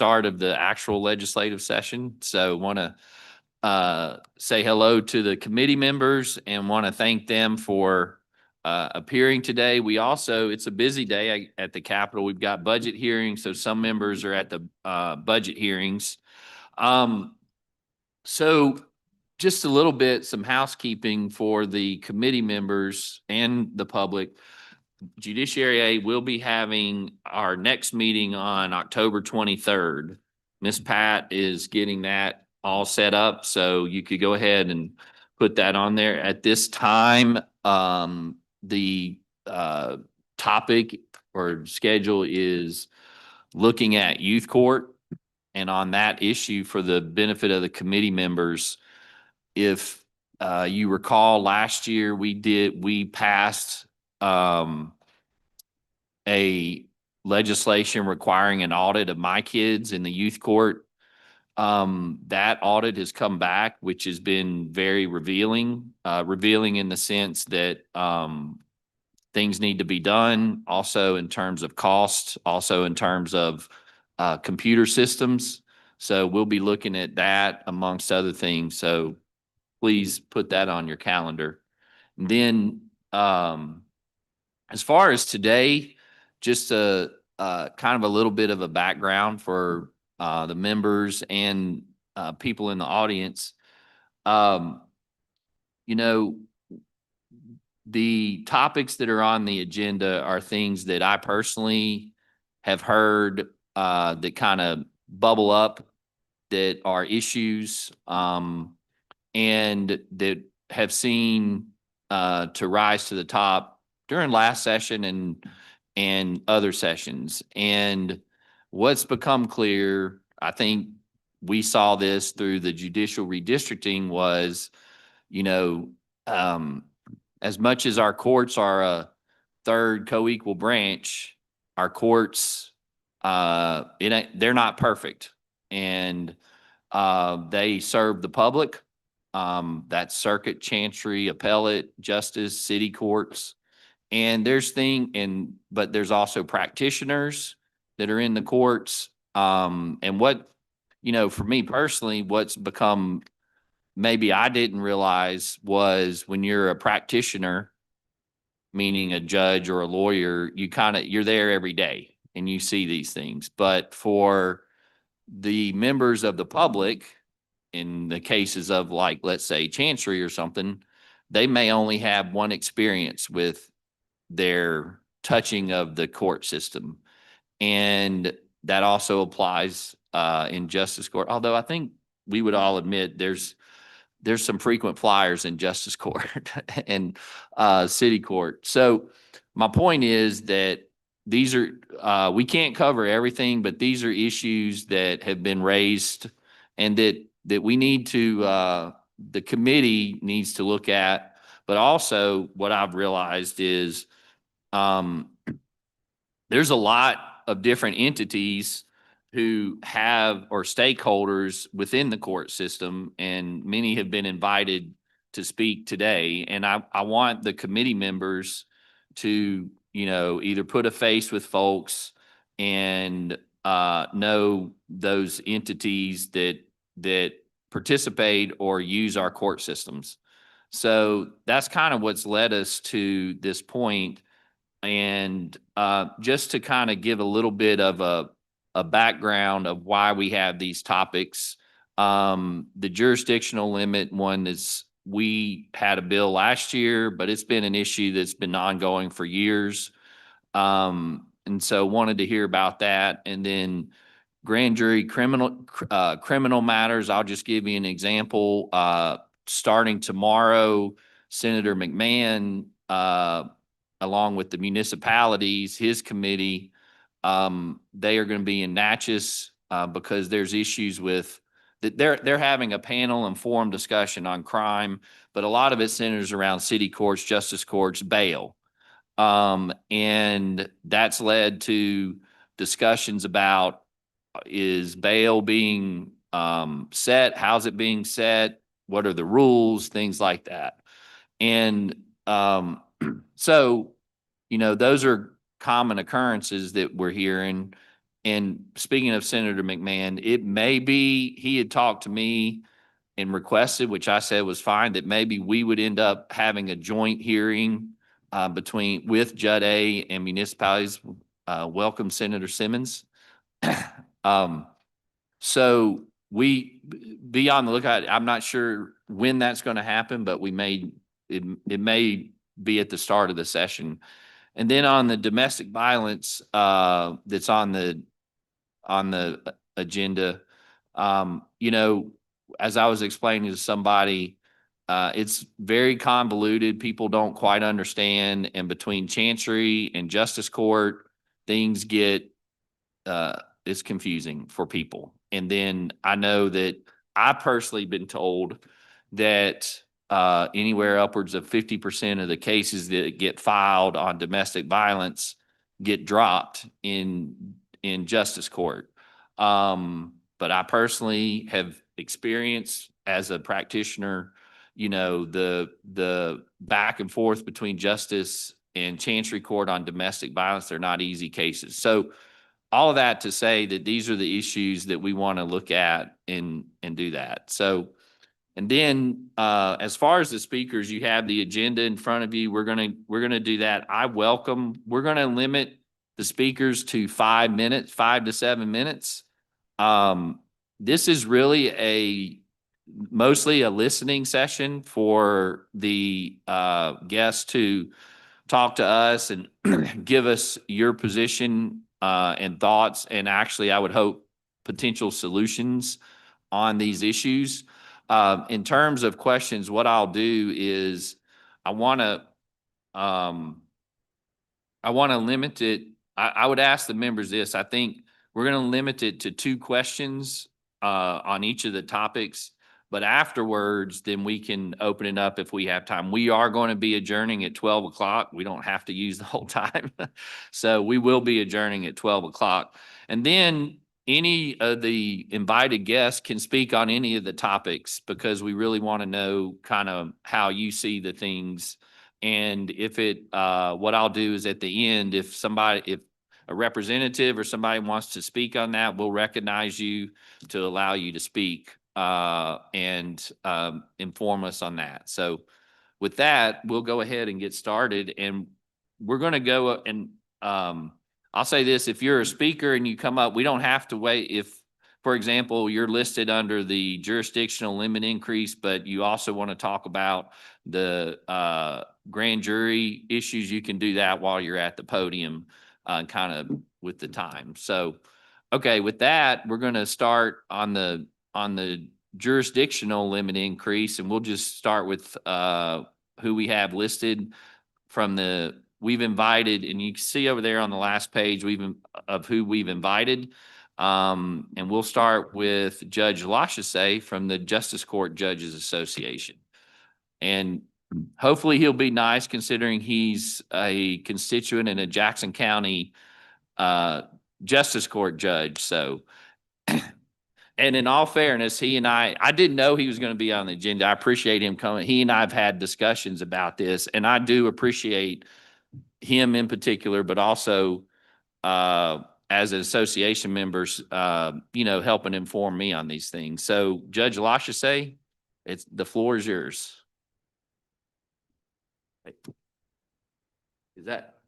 start of the actual legislative session. So want to say hello to the committee members and want to thank them for appearing today. We also, it's a busy day at the Capitol. We've got budget hearings, so some members are at the budget hearings. So just a little bit, some housekeeping for the committee members and the public. Judiciary A will be having our next meeting on October 23rd. Miss Pat is getting that all set up, so you could go ahead and put that on there. At this time, the topic or schedule is looking at youth court. And on that issue, for the benefit of the committee members, if you recall last year, we passed a legislation requiring an audit of my kids in the youth court. That audit has come back, which has been very revealing in the sense that things need to be done, also in terms of cost, also in terms of computer systems. So we'll be looking at that amongst other things. So please put that on your calendar. And then as far as today, just a kind of a little bit of a background for the members and people in the audience. You know, the topics that are on the agenda are things that I personally have heard that kind of bubble up, that are issues and that have seen to rise to the top during last session and other sessions. And what's become clear, I think we saw this through the judicial redistricting, was, as much as our courts are a third co-equal branch, our courts, they're not perfect. And they serve the public. That's circuit, chancery, appellate, justice, city courts. And but there's also practitioners that are in the courts. And for me personally, what's become, maybe I didn't realize, was when you're a practitioner, meaning a judge or a lawyer, you're there every day and you see these things. But for the members of the public, in the cases of, like, let's say chancery or something, they may only have one experience with their touching of the court system. And that also applies in justice court. Although I think we would all admit there's some frequent flyers in justice court and city court. So my point is that these are, we can't cover everything, but these are issues that have been raised and that we need to, the committee needs to look at. But also what I've realized is there's a lot of different entities who have, or stakeholders within the court system, and many have been invited to speak today. And I want the committee members to, either put a face with folks and know those entities that participate or use our court systems. So that's kind of what's led us to this point. And just to kind of give a little bit of a background of why we have these topics, the jurisdictional limit one is, we had a bill last year, but it's been an issue that's been ongoing for years. And so wanted to hear about that. And then grand jury criminal matters. I'll just give you an example. Starting tomorrow, Senator McMahon, along with the municipalities, his committee, they are going to be in Natchez because there's issues with that. They're having a panel and forum discussion on crime, but a lot of it centers around city courts, justice courts, bail. And that's led to discussions about, is bail being set? How's it being set? What are the rules? Things like that. And so, those are common occurrences that we're hearing. And speaking of Senator McMahon, it may be, he had talked to me and requested, which I said was fine, that maybe we would end up having a joint hearing with Judd A and municipalities. Welcome Senator Simmons. So be on the lookout. I'm not sure when that's going to happen, but it may be at the start of the session. And then on the domestic violence that's on the agenda, as I was explaining to somebody, it's very convoluted. People don't quite understand, and between Chancery and Justice Court, things get it's confusing for people. And then I know that I personally been told that anywhere upwards of 50% of the cases that get filed on domestic violence get dropped in Justice Court. But I personally have experienced as a practitioner, the back and forth between Justice and Chancery Court on domestic violence. They're not easy cases. So all of that to say that these are the issues that we want to look at and do that. So, and then as far as the speakers, you have the agenda in front of you. We're gonna do that. We're gonna limit the speakers to 5 minutes, 5 to 7 minutes. This is really mostly a listening session for the guests to talk to us and give us your position and thoughts, and actually, I would hope potential solutions on these issues. In terms of questions, what I'll do is I want to limit it. I would ask the members this. I think we're going to limit it to 2 questions on each of the topics. But afterwards, then we can open it up if we have time. We are going to be adjourning at 12 o'clock. We don't have to use the whole time. So we will be adjourning at 12 o'clock. And then any of the invited guests can speak on any of the topics, because we really want to know kind of how you see the things. And what I'll do is at the end, if a representative or somebody wants to speak on that, we'll recognize you to allow you to speak and inform us on that. So with that, we'll go ahead and get started, and we're going to go and I'll say this: if you're a speaker and you come up, we don't have to wait. If, for example, you're listed under the jurisdictional limit increase, but you also want to talk about the grand jury issues, you can do that while you're at the podium, kind of with the time. So, okay, with that, we're going to start on the jurisdictional limit increase, and we'll just start with who we have listed we've invited, and you can see over there on the last page of who we've invited. And we'll start with Judge Lachase from the Justice Court Judges Association. And hopefully he'll be nice, considering he's a constituent and a Jackson County Justice Court judge. So, and in all fairness, he and I didn't know he was going to be on the agenda. I appreciate him coming. He and I have had discussions about this, and I do appreciate him in particular, but also as an association members, helping inform me on these things. So, Judge Lachase, the floor is yours. Is that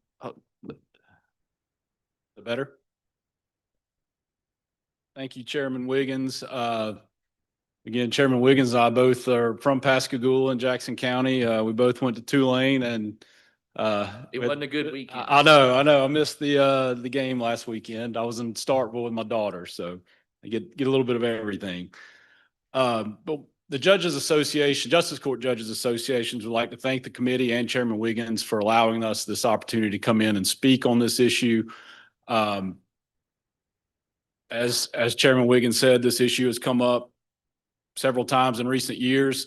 the better? Thank you, Chairman Wiggins. Again, Chairman Wiggins and I both are from Pascagoula in Jackson County. We both went to Tulane, and it wasn't a good weekend. I know. I missed the game last weekend. I was in Starkville with my daughter, so I get a little bit of everything. But the Judges Association, Justice Court Judges Associations, would like to thank the committee and Chairman Wiggins for allowing us this opportunity to come in and speak on this issue. As Chairman Wiggins said, this issue has come up several times in recent years.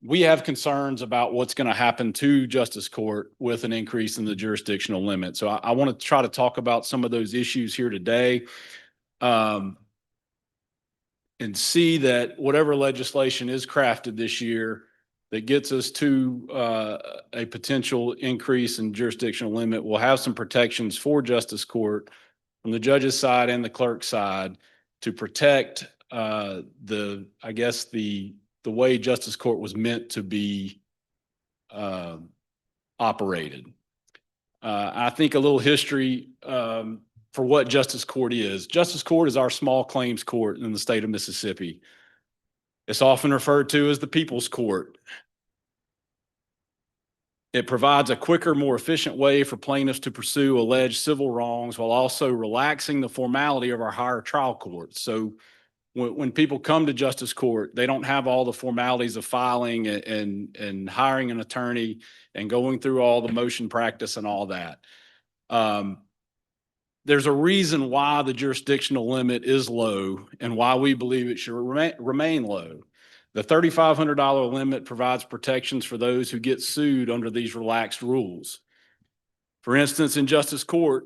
We have concerns about what's going to happen to Justice Court with an increase in the jurisdictional limit. So I want to try to talk about some of those issues here today, and see that whatever legislation is crafted this year that gets us to a potential increase in jurisdictional limit will have some protections for Justice Court from the judge's side and the clerk's side to protect the way justice court was meant to be operated. I think a little history for what justice court is. Justice court is our small claims court in the state of Mississippi. It's often referred to as the people's court. It provides a quicker, more efficient way for plaintiffs to pursue alleged civil wrongs while also relaxing the formality of our higher trial courts. So when people come to justice court, they don't have all the formalities of filing and hiring an attorney and going through all the motion practice and all that. There's a reason why the jurisdictional limit is low and why we believe it should remain low. The $3,500 limit provides protections for those who get sued under these relaxed rules. For instance, in justice court,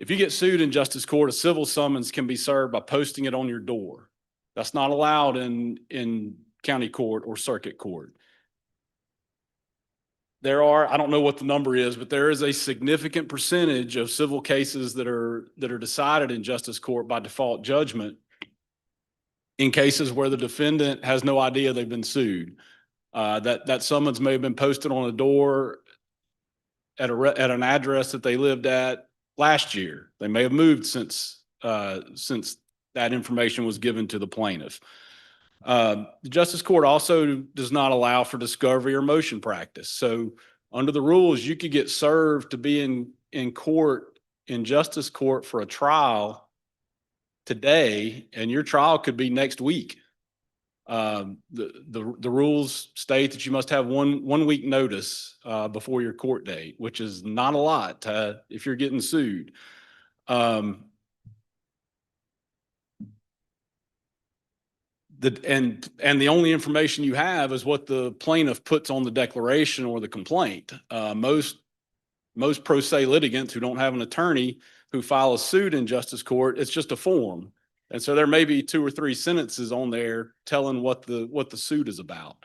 if you get sued in justice court, a civil summons can be served by posting it on your door. That's not allowed in county court or circuit court. There are, I don't know what the number is, but there is a significant percentage of civil cases that are decided in justice court by default judgment in cases where the defendant has no idea they've been sued. That summons may have been posted on a door at an address that they lived at last year. They may have moved since that information was given to the plaintiff. The justice court also does not allow for discovery or motion practice. So under the rules, you could get served to be in court, in justice court for a trial today, and your trial could be next week. The rules state that you must have one week notice before your court date, which is not a lot if you're getting sued. And the only information you have is what the plaintiff puts on the declaration or the complaint. Most pro se litigants who don't have an attorney who file a suit in justice court, it's just a form. And so there may be 2 or 3 sentences on there telling what the suit is about.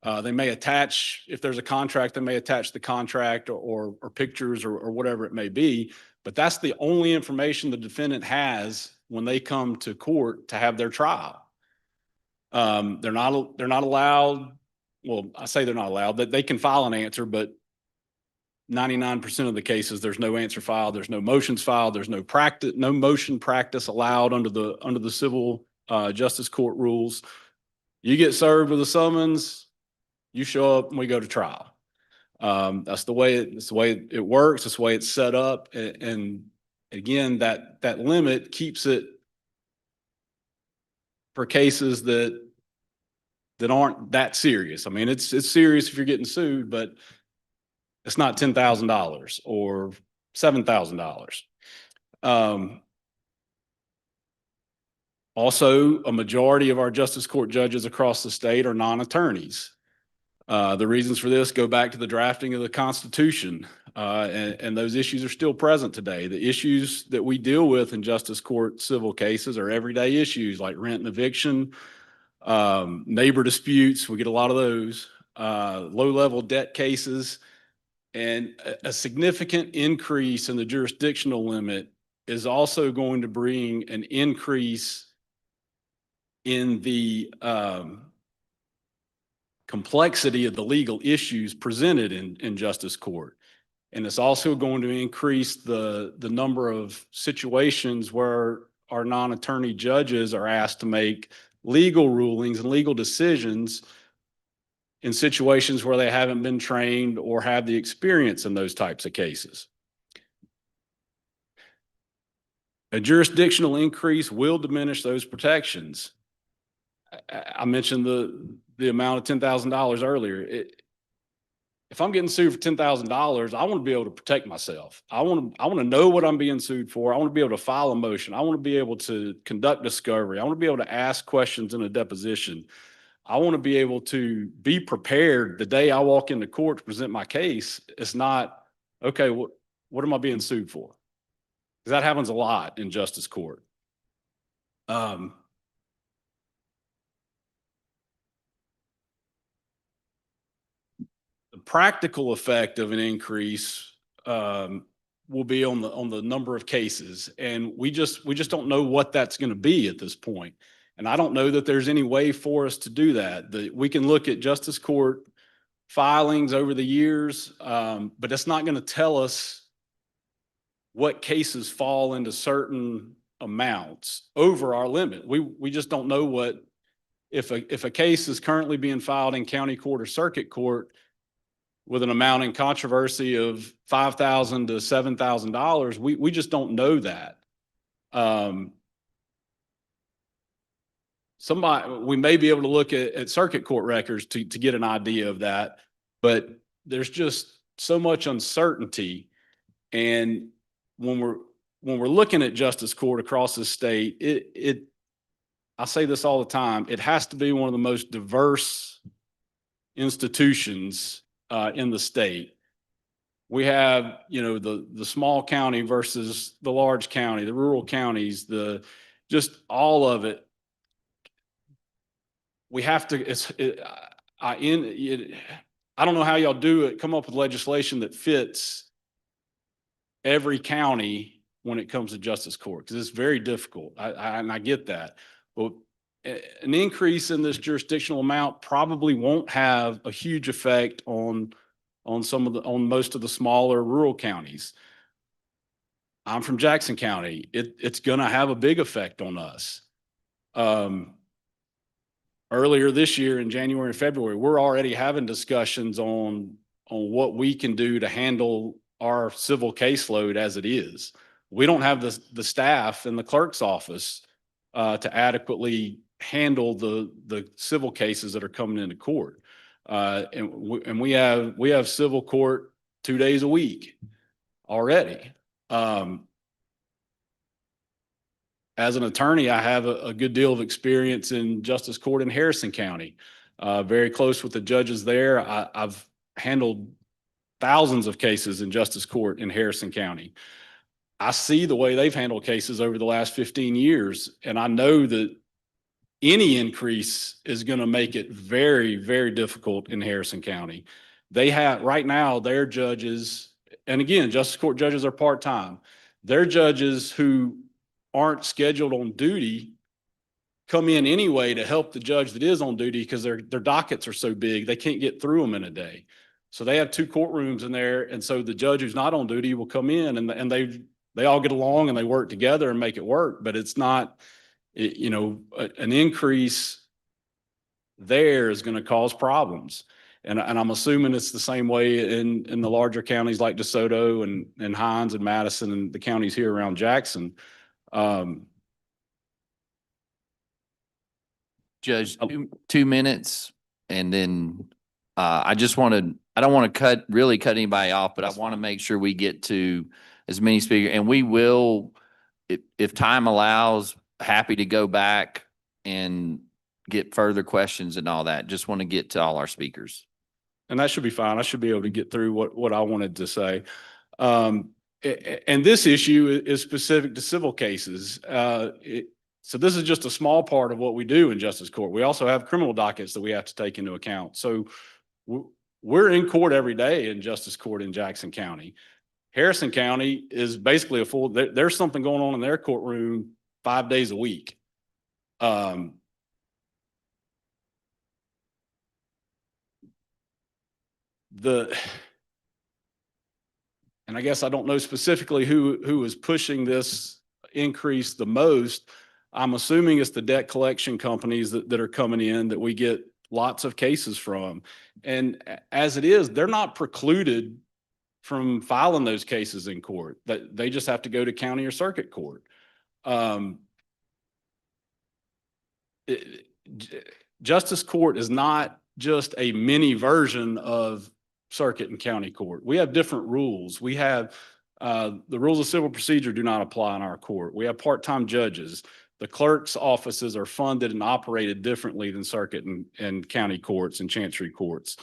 They may attach, if there's a contract, they may attach the contract or pictures or whatever it may be. But that's the only information the defendant has when they come to court to have their trial. They're not allowed. Well, I say they're not allowed, that they can file an answer, but 99% of the cases, there's no answer filed. There's no motions filed. There's no motion practice allowed under the civil justice court rules. You get served with a summons, you show up, and we go to trial. That's the way it works. That's the way it's set up. And again, that limit keeps it for cases that aren't that serious. I mean, it's serious if you're getting sued, but it's not $10,000 or $7,000. Also, a majority of our justice court judges across the state are non-attorneys. The reasons for this go back to the drafting of the Constitution, and those issues are still present today. The issues that we deal with in justice court civil cases are everyday issues like rent and eviction, neighbor disputes. We get a lot of those, low-level debt cases, and a significant increase in the jurisdictional limit is also going to bring an increase in the complexity of the legal issues presented in justice court. And it's also going to increase the number of situations where our non-attorney judges are asked to make legal rulings and legal decisions in situations where they haven't been trained or have the experience in those types of cases. A jurisdictional increase will diminish those protections. I mentioned the amount of $10,000 earlier. If I'm getting sued for $10,000, I want to be able to protect myself. I want to know what I'm being sued for. I want to be able to file a motion. I want to be able to conduct discovery. I want to be able to ask questions in a deposition. I want to be able to be prepared the day I walk into court to present my case. It's not, okay, what am I being sued for? Because that happens a lot in justice court. The practical effect of an increase will be on the number of cases. And we just don't know what that's going to be at this point. And I don't know that there's any way for us to do that. We can look at justice court filings over the years, but that's not going to tell us what cases fall into certain amounts over our limit. We just don't know what, if a case is currently being filed in county court or circuit court with an amount in controversy of $5,000 to $7,000, we just don't know that. We may be able to look at circuit court records to get an idea of that, but there's just so much uncertainty. And when we're looking at justice court across the state, I say this all the time, it has to be one of the most diverse institutions in the state. We have, the small county versus the large county, the rural counties, just all of it. We have to, I don't know how y'all do it, come up with legislation that fits every county when it comes to justice court, because it's very difficult. And I get that. But an increase in this jurisdictional amount probably won't have a huge effect on most of the smaller rural counties. I'm from Jackson County. It's going to have a big effect on us. Earlier this year in January and February, we're already having discussions on what we can do to handle our civil caseload as it is. We don't have the staff in the clerk's office to adequately handle the civil cases that are coming into court. And we have civil court 2 days a week already. As an attorney, I have a good deal of experience in justice court in Harrison County. Very close with the judges there. I've handled thousands of cases in justice court in Harrison County. I see the way they've handled cases over the last 15 years, and I know that any increase is going to make it very, very difficult in Harrison County. They have, right now, their judges, and again, justice court judges are part-time. Their judges who aren't scheduled on duty come in anyway to help the judge that is on duty, because their dockets are so big, they can't get through them in a day. So they have 2 courtrooms in there, and so the judge who's not on duty will come in, and they all get along and they work together and make it work. But it's not, an increase there is going to cause problems. And I'm assuming it's the same way in the larger counties like DeSoto and Hines and Madison and the counties here around Jackson. Judge, 2 minutes, and then I don't want to really cut anybody off, but I want to make sure we get to as many speakers, and we will, if time allows, happy to go back and get further questions and all that. Just want to get to all our speakers. And that should be fine. I should be able to get through what I wanted to say. And this issue is specific to civil cases. So this is just a small part of what we do in justice court. We also have criminal dockets that we have to take into account. So we're in court every day in justice court in Jackson County. Harrison County is basically there's something going on in their courtroom 5 days a week. And I guess I don't know specifically who is pushing this increase the most. I'm assuming it's the debt collection companies that are coming in that we get lots of cases from. And as it is, they're not precluded from filing those cases in court. They just have to go to county or circuit court. Justice court is not just a mini version of circuit and county court. We have different rules. We have the rules of civil procedure do not apply in our court. We have part-time judges. The clerk's offices are funded and operated differently than circuit and county courts and chancery courts.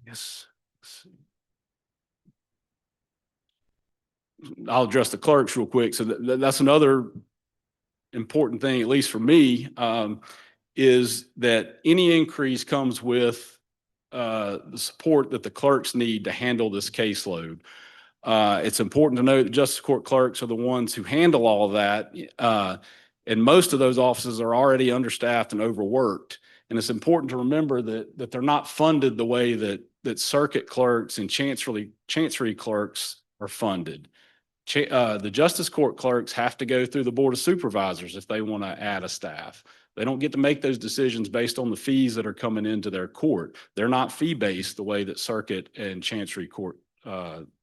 Yes. I'll address the clerks real quick. So that's another important thing, at least for me, is that any increase comes with the support that the clerks need to handle this caseload. It's important to note that justice court clerks are the ones who handle all of that. And most of those offices are already understaffed and overworked. And it's important to remember that they're not funded the way that circuit clerks and chancery clerks are funded. The justice court clerks have to go through the board of supervisors if they want to add a staff. They don't get to make those decisions based on the fees that are coming into their court. They're not fee-based the way that circuit and chancery court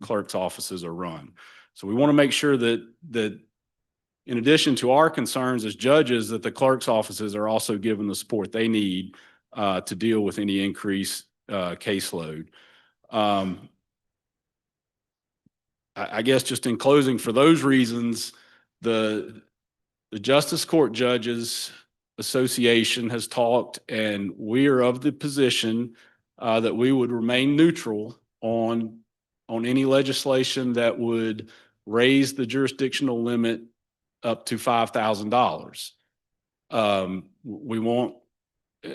clerks' offices are run. So we want to make sure that in addition to our concerns as judges, that the clerks' offices are also given the support they need to deal with any increased caseload. I guess just in closing, for those reasons, the Justice Court Judges Association has talked, and we are of the position that we would remain neutral on any legislation that would raise the jurisdictional limit up to $5,000. We won't,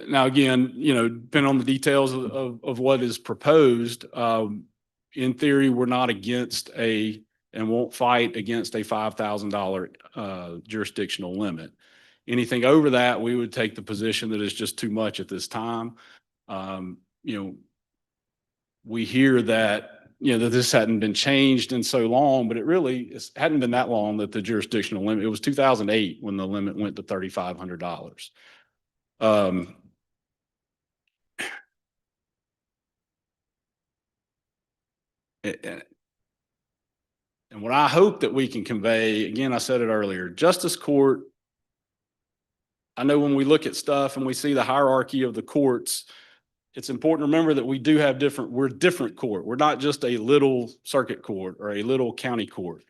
now again, depending on the details of what is proposed, in theory, we're not against and won't fight against a $5,000 jurisdictional limit. Anything over that, we would take the position that it's just too much at this time. We hear that, that this hadn't been changed in so long, but it hadn't been that long that the jurisdictional limit, it was 2008 when the limit went to $3,500. And what I hope that we can convey, again, I said it earlier, justice court, I know when we look at stuff and we see the hierarchy of the courts, it's important to remember that we do have we're different court. We're not just a little circuit court or a little county court.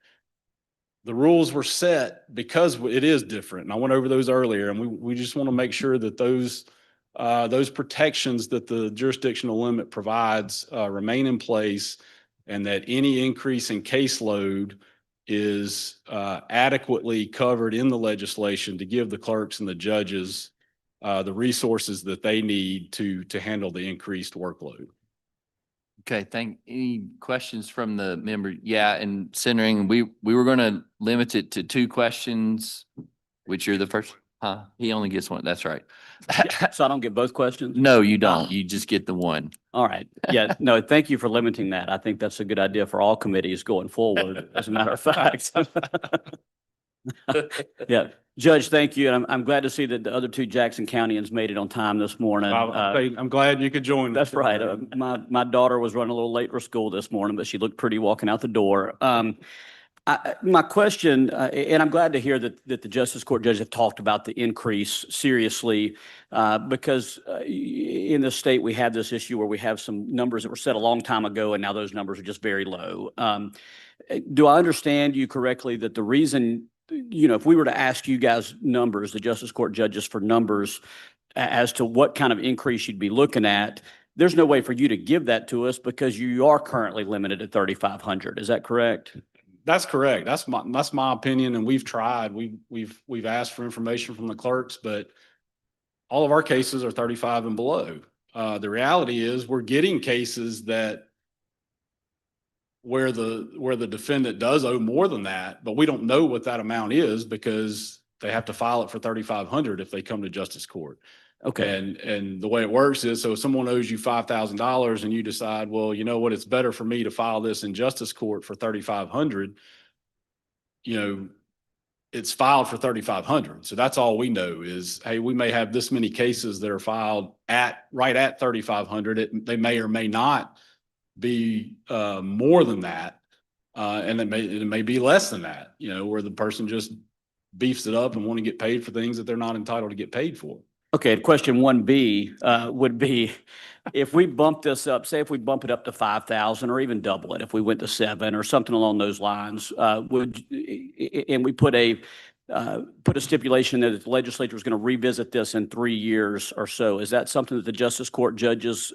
The rules were set because it is different. And I went over those earlier, and we just want to make sure that those protections that the jurisdictional limit provides remain in place, and that any increase in caseload is adequately covered in the legislation to give the clerks and the judges the resources that they need to handle the increased workload. Okay, any questions from the member? Yeah, and centering, we were going to limit it to 2 questions, which you're the first. He only gets one. That's right. So I don't get both questions? No, you don't. You just get the one. All right. Yeah, no, thank you for limiting that. I think that's a good idea for all committees going forward, as a matter of fact. Yeah, Judge, thank you. And I'm glad to see that the other 2 Jackson Countyans made it on time this morning. I'm glad you could join. That's right. My daughter was running a little late for school this morning, but she looked pretty walking out the door. My question, and I'm glad to hear that the Justice Court judges have talked about the increase seriously, because in the state we have this issue where we have some numbers that were set a long time ago, and now those numbers are just very low. Do I understand you correctly that the reason, if we were to ask you guys numbers, the Justice Court judges, for numbers as to what kind of increase you'd be looking at, there's no way for you to give that to us because you are currently limited at 3,500. Is that correct? That's correct. That's my opinion, and we've tried. We've asked for information from the clerks, but all of our cases are 35 and below. The reality is we're getting cases where the defendant does owe more than that, but we don't know what that amount is because they have to file it for 3,500 if they come to justice court. Okay. And the way it works is, so if someone owes you $5,000 and you decide, well, you know what, it's better for me to file this in justice court for 3,500, it's filed for 3,500. So that's all we know is, hey, we may have this many cases that are filed right at 3,500. They may or may not be more than that. And it may be less than that, where the person just beefs it up and want to get paid for things that they're not entitled to get paid for. Okay, question 1B would be, if we bump this up, say if we bump it up to 5,000 or even double it, if we went to 7 or something along those lines, and we put a stipulation that the legislature is going to revisit this in 3 years or so, is that something that the Justice Court judges,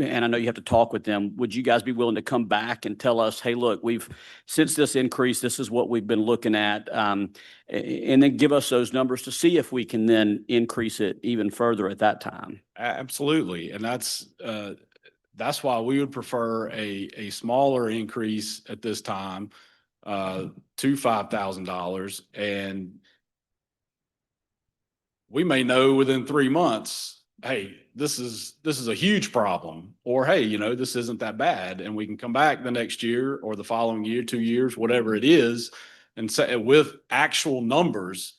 and I know you have to talk with them, would you guys be willing to come back and tell us, hey, look, since this increase, this is what we've been looking at, and then give us those numbers to see if we can then increase it even further at that time? Absolutely. And that's, That's why we would prefer a smaller increase at this time to $5,000. And we may know within 3 months, hey, this is a huge problem, or hey, this isn't that bad. And we can come back the next year or the following year, 2 years, whatever it is, and say with actual numbers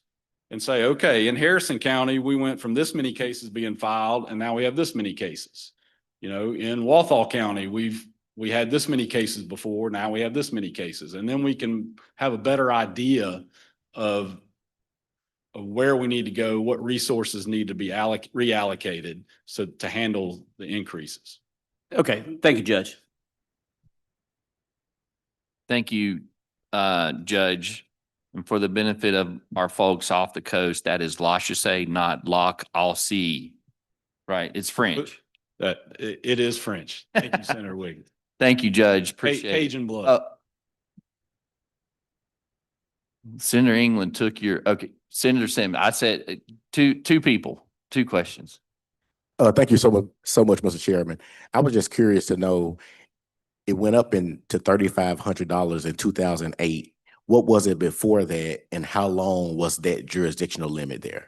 and say, okay, in Harrison County, we went from this many cases being filed and now we have this many cases. In Walthall County, we had this many cases before, now we have this many cases. And then we can have a better idea of where we need to go, what resources need to be reallocated so to handle the increases. Okay, thank you, Judge. Thank you, Judge. And for the benefit of our folks off the coast, that is La Chasse, not Loch I'll see. Right, it's French. It is French. Thank you, Senator Wiggins. Thank you, Judge. Appreciate it. Cajun blood. Senator England took okay, Senator Simmons, I said two people, two questions. Thank you so much, Mr. Chairman. I was just curious to know, it went up to $3,500 in 2008. What was it before that, and how long was that jurisdictional limit there?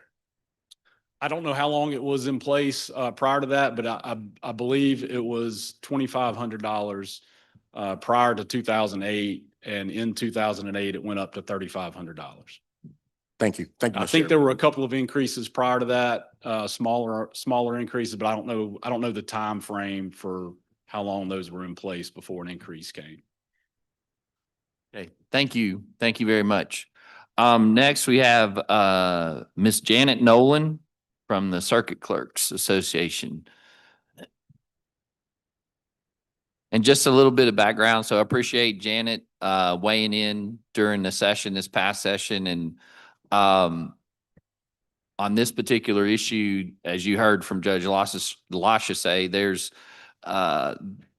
I don't know how long it was in place prior to that, but I believe it was $2,500 prior to 2008, and in 2008 it went up to $3,500. Thank you. Thank you. I think there were a couple of increases prior to that, smaller increases, but I don't know the time frame for how long those were in place before an increase came. Okay, thank you. Thank you very much. Next we have Miss Janet Nolan from the Circuit Clerks Association. And just a little bit of background. So I appreciate Janet weighing in during the session, this past session. And on this particular issue, as you heard from Judge Lasha say, there's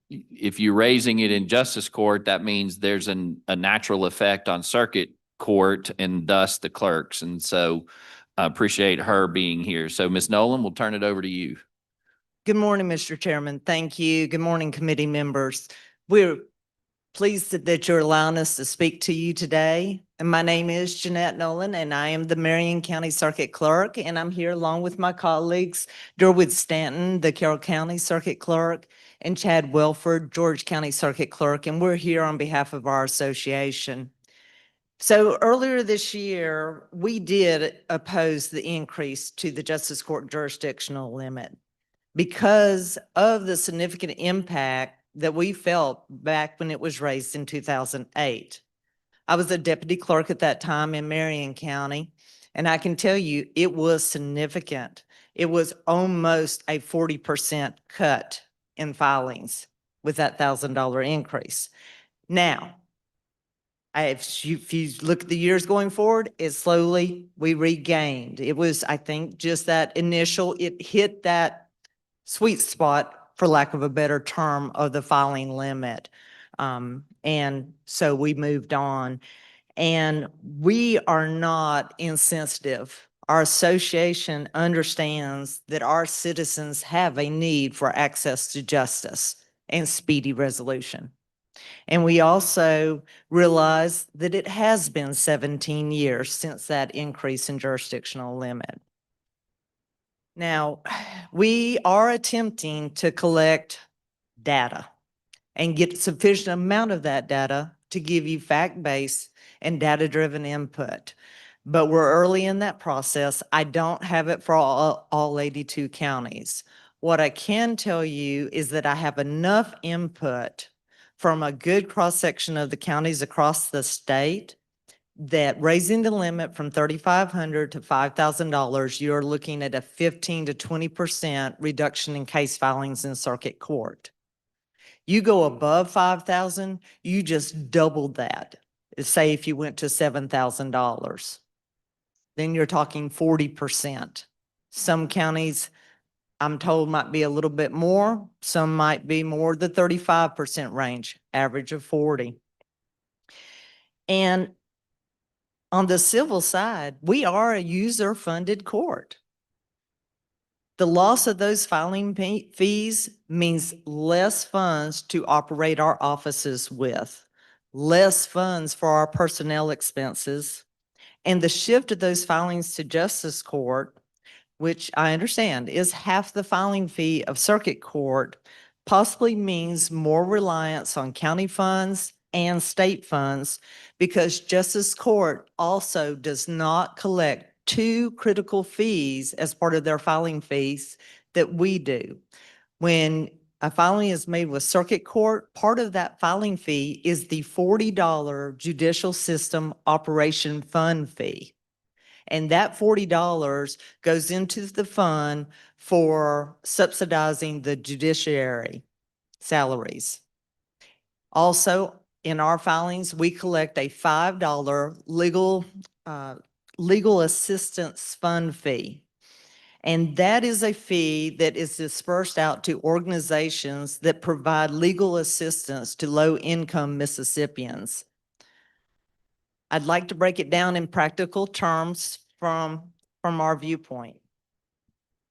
if you're raising it in justice court, that means there's a natural effect on circuit court and thus the clerks. And so I appreciate her being here. So Ms. Nolan, we'll turn it over to you. Good morning, Mr. Chairman. Thank you. Good morning, committee members. We're pleased that you're allowing us to speak to you today. And my name is Jeanette Nolan, and I am the Marion County Circuit Clerk. And I'm here along with my colleagues, Durwood Stanton, the Carroll County Circuit Clerk, and Chad Welford, George County Circuit Clerk. And we're here on behalf of our association. So earlier this year, we did oppose the increase to the Justice Court jurisdictional limit because of the significant impact that we felt back when it was raised in 2008. I was a deputy clerk at that time in Marion County, and I can tell you it was significant. It was almost a 40% cut in filings with that $1,000 increase. Now, if you look at the years going forward, we regained. It was, I think, just that initial, it hit that sweet spot, for lack of a better term, of the filing limit. And so we moved on. And we are not insensitive. Our association understands that our citizens have a need for access to justice and speedy resolution. And we also realize that it has been 17 years since that increase in jurisdictional limit. Now, we are attempting to collect data and get sufficient amount of that data to give you fact-based and data-driven input. But we're early in that process. I don't have it for all 82 counties. What I can tell you is that I have enough input from a good cross-section of the counties across the state that raising the limit from $3,500 to $5,000, you're looking at a 15 to 20% reduction in case filings in circuit court. You go above 5,000, you just doubled that. Say if you went to $7,000, then you're talking 40%. Some counties, I'm told, might be a little bit more. Some might be more the 35% range, average of 40. And on the civil side, we are a user-funded court. The loss of those filing fees means less funds to operate our offices with, less funds for our personnel expenses, and the shift of those filings to justice court, which I understand is half the filing fee of circuit court, possibly means more reliance on county funds and state funds because justice court also does not collect two critical fees as part of their filing fees that we do. When a filing is made with circuit court, part of that filing fee is the $40 judicial system operation fund fee. And that $40 goes into the fund for subsidizing the judiciary salaries. Also, in our filings, we collect a $5 legal assistance fund fee. And that is a fee that is dispersed out to organizations that provide legal assistance to low-income Mississippians. I'd like to break it down in practical terms from our viewpoint.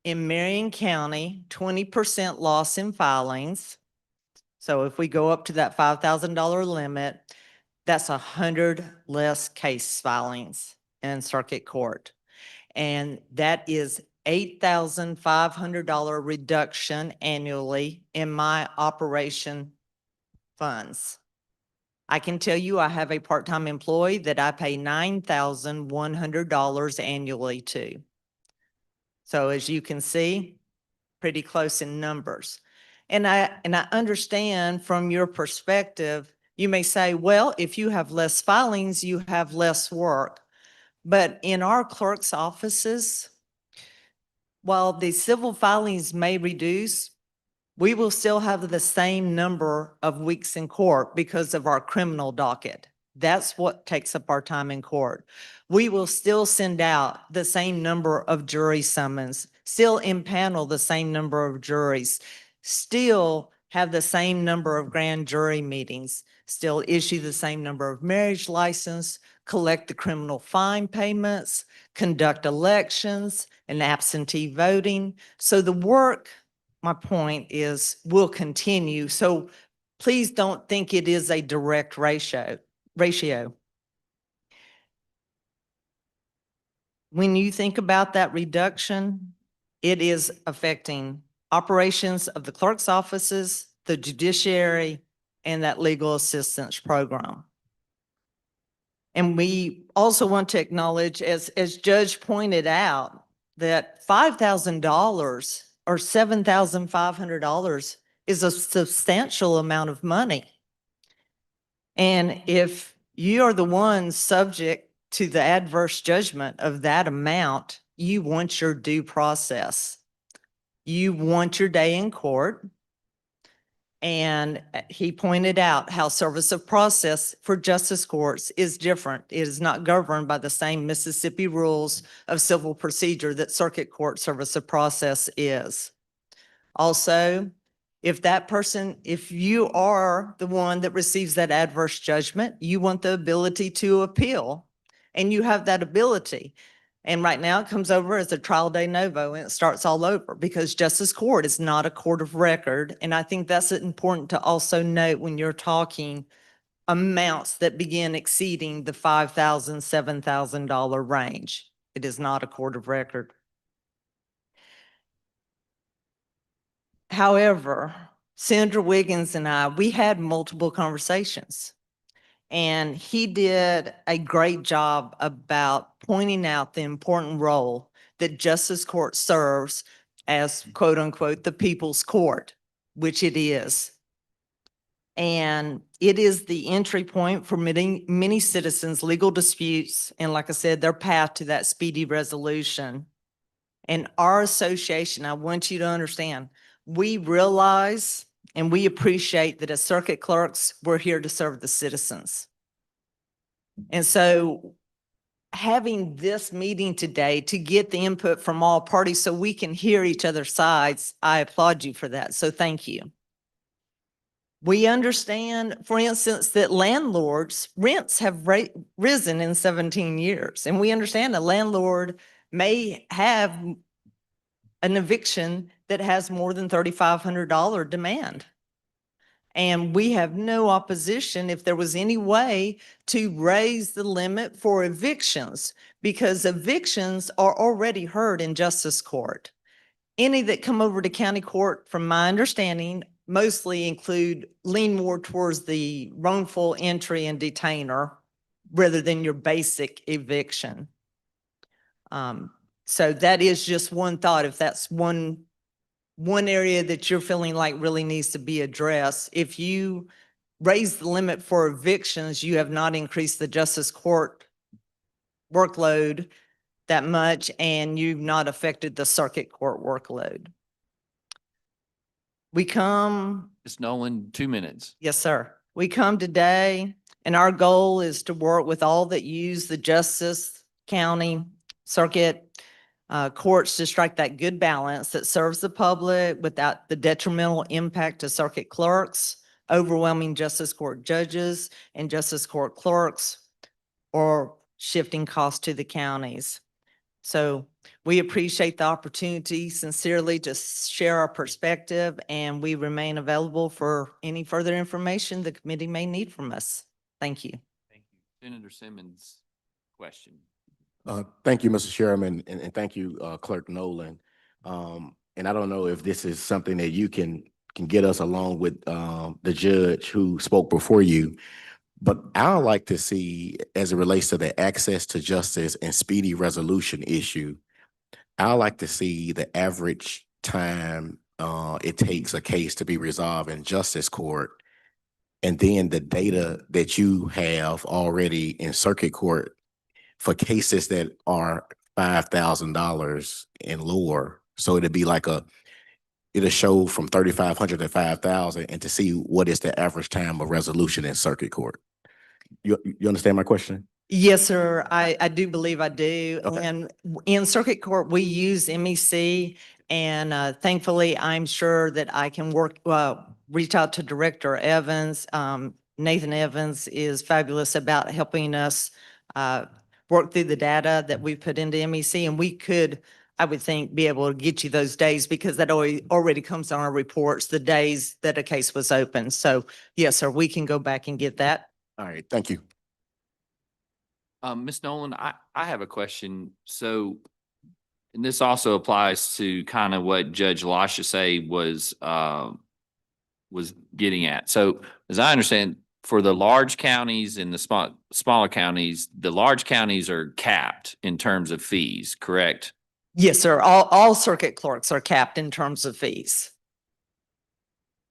In Marion County, 20% loss in filings. So if we go up to that $5,000 limit, that's 100 less case filings in circuit court. And that is $8,500 reduction annually in my operation funds. I can tell you I have a part-time employee that I pay $9,100 annually to. So as you can see, pretty close in numbers. And I understand from your perspective, you may say, well, if you have less filings, you have less work. But in our clerk's offices, while the civil filings may reduce, we will still have the same number of weeks in court because of our criminal docket. That's what takes up our time in court. We will still send out the same number of jury summons, still impanel the same number of juries, still have the same number of grand jury meetings, still issue the same number of marriage license, collect the criminal fine payments, conduct elections and absentee voting. So the work, my point is, will continue. So please don't think it is a direct ratio. When you think about that reduction, it is affecting operations of the clerk's offices, the judiciary, and that legal assistance program. And we also want to acknowledge, as Judge pointed out, that $5,000 or $7,500 is a substantial amount of money. And if you are the one subject to the adverse judgment of that amount, you want your due process. You want your day in court. And he pointed out how service of process for justice courts is different. It is not governed by the same Mississippi rules of civil procedure that circuit court service of process is. Also, if you are the one that receives that adverse judgment, you want the ability to appeal, and you have that ability. And right now it comes over as a trial de novo and it starts all over because justice court is not a court of record. And I think that's important to also note when you're talking amounts that begin exceeding the $5,000, $7,000 range. It is not a court of record. However, Senator Wiggins and I, we had multiple conversations. And he did a great job about pointing out the important role that justice court serves as quote unquote, the people's court, which it is. And it is the entry point for many citizens' legal disputes. And like I said, their path to that speedy resolution. And our association, I want you to understand, we realize and we appreciate that as circuit clerks, we're here to serve the citizens. And so having this meeting today to get the input from all parties so we can hear each other's sides, I applaud you for that. So thank you. We understand, for instance, that landlords' rents have risen in 17 years. And we understand a landlord may have an eviction that has more than $3,500 demand. And we have no opposition if there was any way to raise the limit for evictions, because evictions are already heard in justice court. Any that come over to county court, from my understanding, mostly lean more towards the wrongful entry and detainer rather than your basic eviction. So that is just one thought. If that's one area that you're feeling like really needs to be addressed, if you raise the limit for evictions, you have not increased the justice court workload that much, and you've not affected the circuit court workload. We come, Ms. Nolan, 2 minutes. yes, sir. We come today, and our goal is to work with all that use the justice, county, circuit, courts to strike that good balance that serves the public without the detrimental impact to circuit clerks, overwhelming justice court judges and justice court clerks, or shifting costs to the counties. So we appreciate the opportunity sincerely to share our perspective, and we remain available for any further information the committee may need from us. Thank you. Thank you. Senator Simmons, question. Thank you, Mr. Chairman, and thank you, Clerk Nolan. And I don't know if this is something that you can get us along with the judge who spoke before you, but I'd like to see, as it relates to the access to justice and speedy resolution issue, I'd like to see the average time it takes a case to be resolved in justice court, and then the data that you have already in circuit court for cases that are $5,000 and lower. So it'd be like it'll show from 3,500 to 5,000, and to see what is the average time of resolution in circuit court. You understand my question? Yes, sir. I do believe I do. Okay. And in circuit court, we use MEC, and thankfully, I'm sure that I can reach out to Director Evans. Nathan Evans is fabulous about helping us work through the data that we put into MEC, and we could, I would think, be able to get you those days, because that already comes on our reports, the days that a case was open. So yes, sir, we can go back and get that. All right, thank you. Ms. Nolan, I have a question. So, and this also applies to kind of what Judge Lasha was getting at. So, as I understand, for the large counties and the smaller counties, the large counties are capped in terms of fees, correct? Yes, sir. All circuit clerks are capped in terms of fees.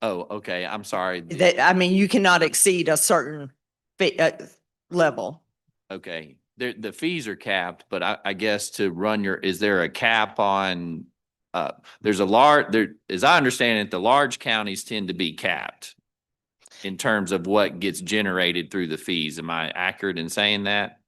Oh, okay. I'm sorry. I mean, you cannot exceed a certain fee, level. Okay, the fees are capped, but I guess to run is there a cap on, as I understand it, the large counties tend to be capped in terms of what gets generated through the fees. Am I accurate in saying that?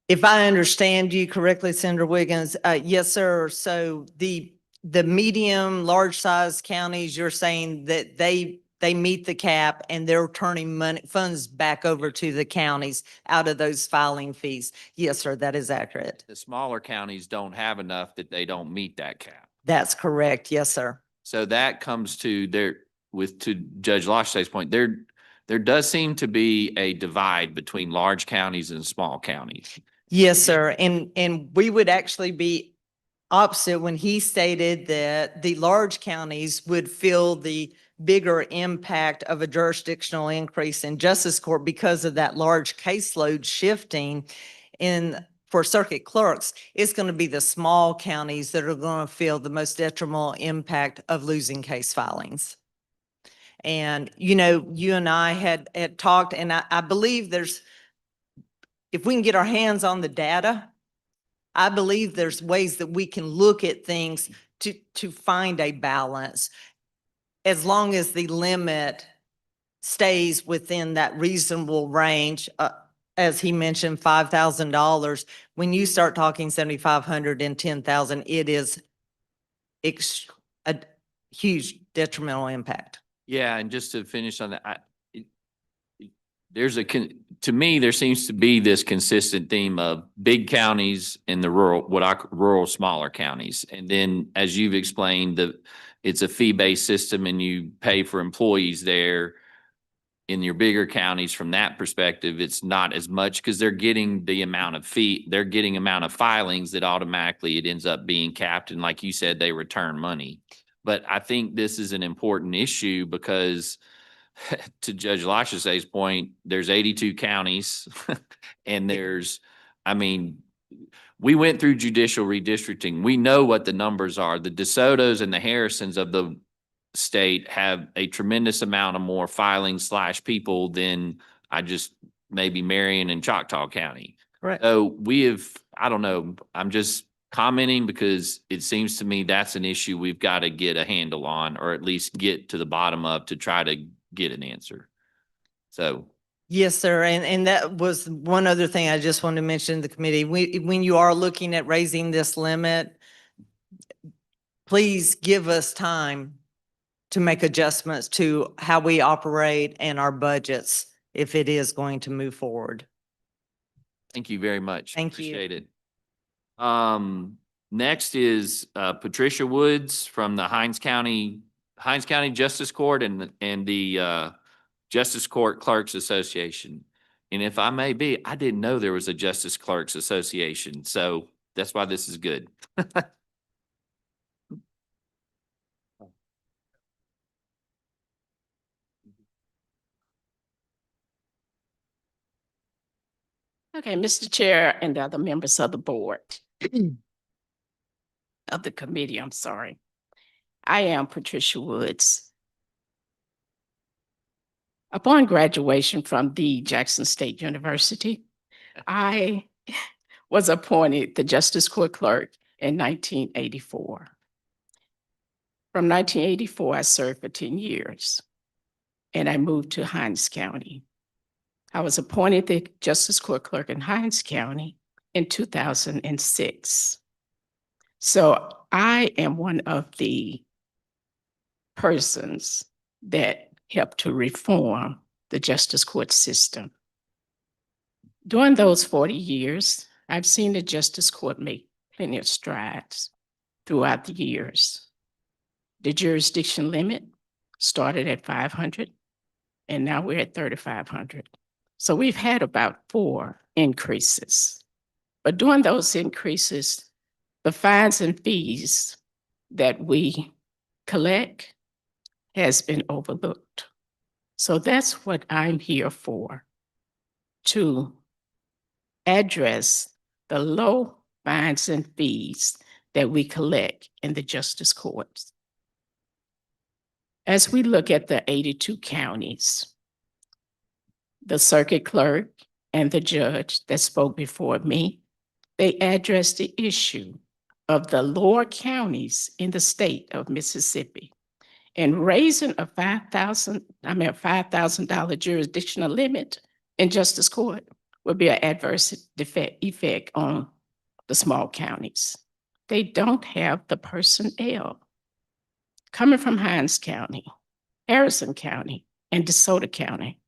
If I understand you correctly, Senator Wiggins, yes, sir. So the medium, large size counties, you're saying that they meet the cap and they're turning funds back over to the counties out of those filing fees. Yes, sir, that is accurate. The smaller counties don't have enough that they don't meet that cap. That's correct. Yes, sir. So that comes to to Judge Lashay's point, there does seem to be a divide between large counties and small counties. Yes, sir. And we would actually be opposite when he stated that the large counties would feel the bigger impact of a jurisdictional increase in justice court because of that large caseload shifting for circuit clerks. It's going to be the small counties that are going to feel the most detrimental impact of losing case filings. And, you know, you and I had talked, and I believe if we can get our hands on the data, I believe there's ways that we can look at things to find a balance, as long as the limit stays within that reasonable range. As he mentioned, $5,000. When you start talking 7,500 and 10,000, it is a huge detrimental impact. Yeah, and just to finish on that, to me, there seems to be this consistent theme of big counties and the rural, rural smaller counties. And then, as you've explained, it's a fee-based system and you pay for employees there. In your bigger counties, from that perspective, it's not as much because they're getting the amount of they're getting amount of filings that automatically it ends up being capped. And like you said, they return money. But I think this is an important issue because to Judge Lachey's point, there's 82 counties and I mean, we went through judicial redistricting. We know what the numbers are. The DeSotos and the Harrisons of the state have a tremendous amount of more filings / people than maybe Marion and Choctaw County. Correct. So I don't know, I'm just commenting because it seems to me that's an issue we've got to get a handle on, or at least get to the bottom of to try to get an answer. So. Yes, sir. And that was one other thing I just wanted to mention to the committee. When you are looking at raising this limit, please give us time to make adjustments to how we operate and our budgets if it is going to move forward. Thank you very much. Thank you. Appreciate it. Next is Patricia Woods from the Hinds County Justice Court and the Justice Court Clerks Association. And if I may be, I didn't know there was a Justice Clerks Association, so that's why this is good. Okay, Mr. Chair and the other members of the board, of the committee, I'm sorry. I am Patricia Woods. Upon graduation from the Jackson State University, I was appointed the Justice Court Clerk in 1984. From 1984, I served for 10 years, and I moved to Hinds County. I was appointed the Justice Court Clerk in Hinds County in 2006. So I am one of the persons that helped to reform the Justice Court system. During those 40 years, I've seen the Justice Court make plenty of strides throughout the years. The jurisdiction limit started at 500, and now we're at 3,500. So we've had about 4 increases. But during those increases, the fines and fees that we collect has been overlooked. So that's what I'm here for, to address the low fines and fees that we collect in the justice courts. As we look at the 82 counties, the circuit clerk and the judge that spoke before me, they addressed the issue of the lower counties in the state of Mississippi. And raising a $5,000 jurisdictional limit in justice court would be an adverse effect on the small counties. They don't have the personnel. Coming from Hinds County, Harrison County, and DeSoto County,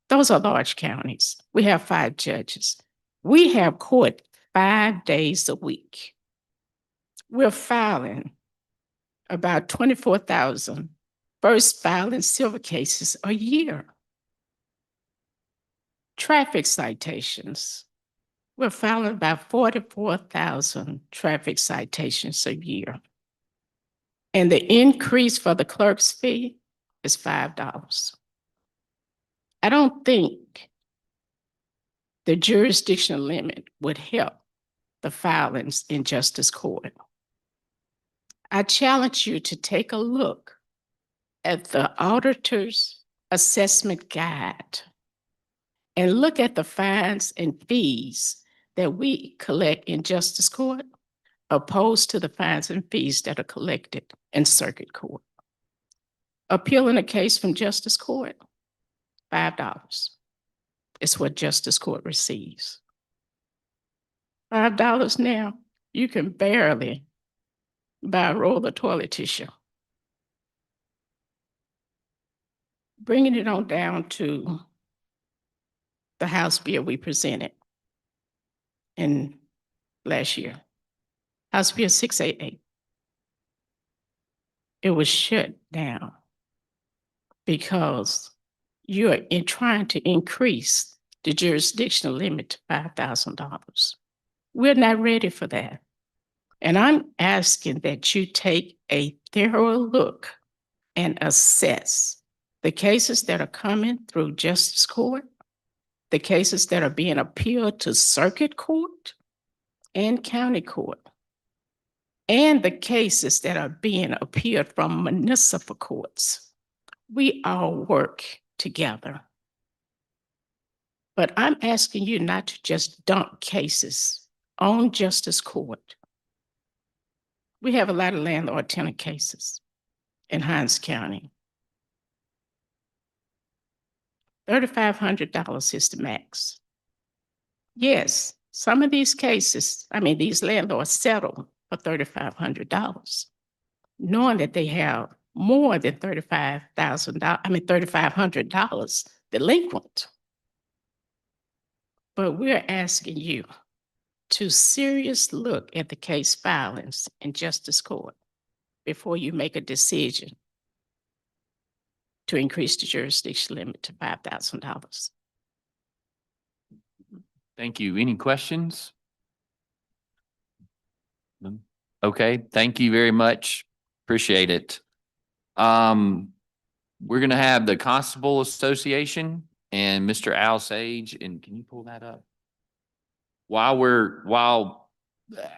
those are large counties. We have 5 judges. We have court 5 days a week. We're filing about 24,000 first filing civil cases a year. Traffic citations. We're filing about 44,000 traffic citations a year. And the increase for the clerk's fee is $5. I don't think the jurisdictional limit would help the filings in justice court. I challenge you to take a look at the auditor's assessment guide and look at the fines and fees that we collect in justice court opposed to the fines and fees that are collected in circuit court. Appealing a case from justice court, $5 is what justice court receives. $5 now, you can barely buy a roll of toilet tissue. Bringing it on down to the House bill we presented in last year. House Bill 688. It was shut down because you're trying to increase the jurisdictional limit to $5,000. We're not ready for that. And I'm asking that you take a thorough look and assess the cases that are coming through justice court, the cases that are being appealed to circuit court and county court, and the cases that are being appealed from municipal courts. We all work together. But I'm asking you not to just dump cases on justice court. We have a lot of landlord-tenant cases in Hinds County. $3,500 is the max. Yes, some of these cases, these landlords settle for $3,500, knowing that they have more than $3,500 delinquent. But we're asking you to seriously look at the case filings in justice court before you make a decision to increase the jurisdiction limit to $5,000. Thank you. Any questions? Okay, thank you very much. Appreciate it. We're gonna have the Constable Association and Mr. Al Sage, and can you pull that up? While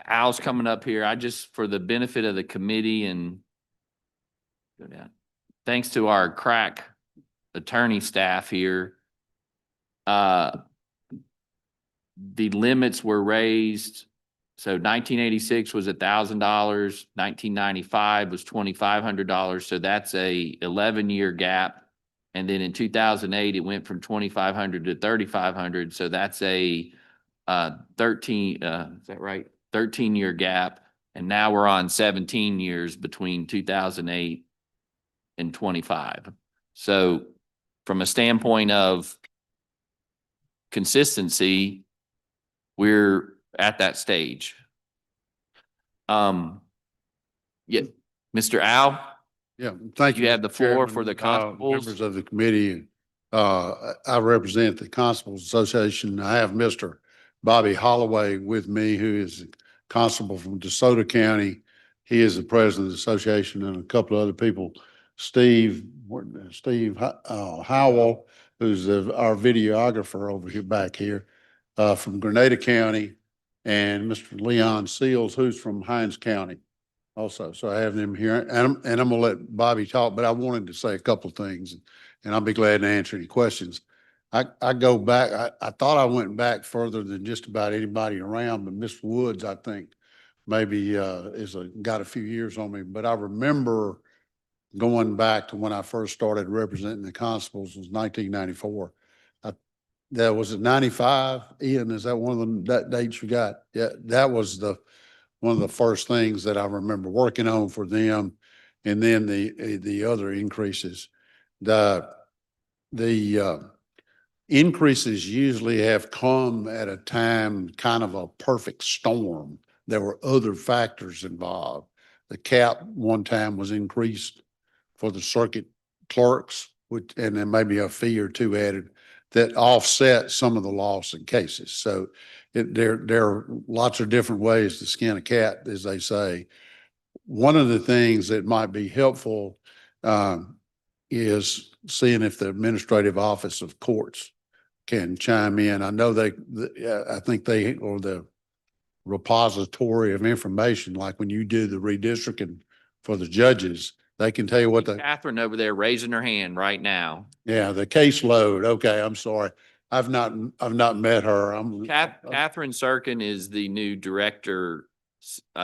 Al's coming up here, I just, for the benefit of the committee and go down. Thanks to our crack attorney staff here. The limits were raised. So 1986 was $1,000, 1995 was $2,500. So that's a 11-year gap. And then in 2008, it went from 2,500 to 3,500. So that's a 13, is that right? 13-year gap. And now we're on 17 years between 2008 and 25. So from a standpoint of consistency, we're at that stage. Yeah, Mr. Al, Yeah, thank you. you have the Mr. floor Chairman, for the constables. Members of the committee, I represent the Constables Association. I have Mr. Bobby Holloway with me, who is a constable from DeSoto County. He is the president of the association, and a couple of other people. Steve Howell, who's our videographer over here back here, from Grenada County, and Mr. Leon Seals, who's from Hinds County also. So I have them here, and I'm gonna let Bobby talk, but I wanted to say a couple of things, and I'll be glad to answer any questions. I go back, I thought I went back further than just about anybody around, but Mr. Woods, I think, maybe got a few years on me, but I remember going back to when I first started representing the constables was 1994. That was at 95. Ian, is that one of the dates you got? Yeah, that was one of the first things that I remember working on for them. And then the other increases. The increases usually have come at a time, kind of a perfect storm. There were other factors involved. The cap one time was increased for the circuit clerks, and then maybe a fee or two added that offset some of the loss in cases. So there are lots of different ways to skin a cat, as they say. One of the things that might be helpful is seeing if the administrative office of courts can chime in. I know I think they, or the repository of information, like when you do the redistricting for the judges, they can tell you what Catherine over there raising her hand right now. yeah, the caseload. Okay, I'm sorry. I've not met her. Catherine Sirkin is the new director,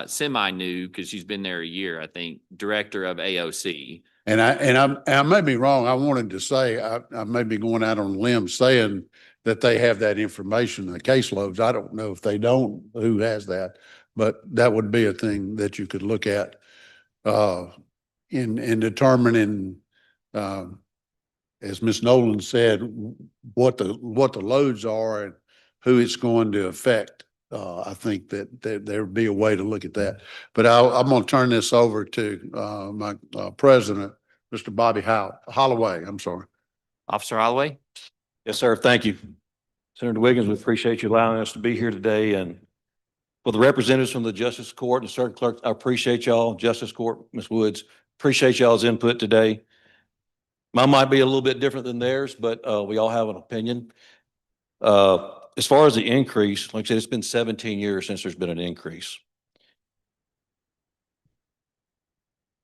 semi-new, because she's been there a year, I think, director of AOC. And I may be wrong. I wanted to say, I may be going out on a limb saying that they have that information, the caseloads. I don't know if they don't, who has that, but that would be a thing that you could look at in determining as Ms. Nolan said, what the loads are and who it's going to affect. I think that there would be a way to look at that. But I'm going to turn this over to my president, Mr. Bobby Holloway. I'm sorry. Officer Holloway? Yes, sir. Thank you. Senator Wiggins, we appreciate you allowing us to be here today. And for the representatives from the Justice Court and Circuit Clerk, I appreciate y'all. Justice Court, Ms. Woods, appreciate y'all's input today. Mine might be a little bit different than theirs, but we all have an opinion. As far as the increase, like I said, it's been 17 years since there's been an increase.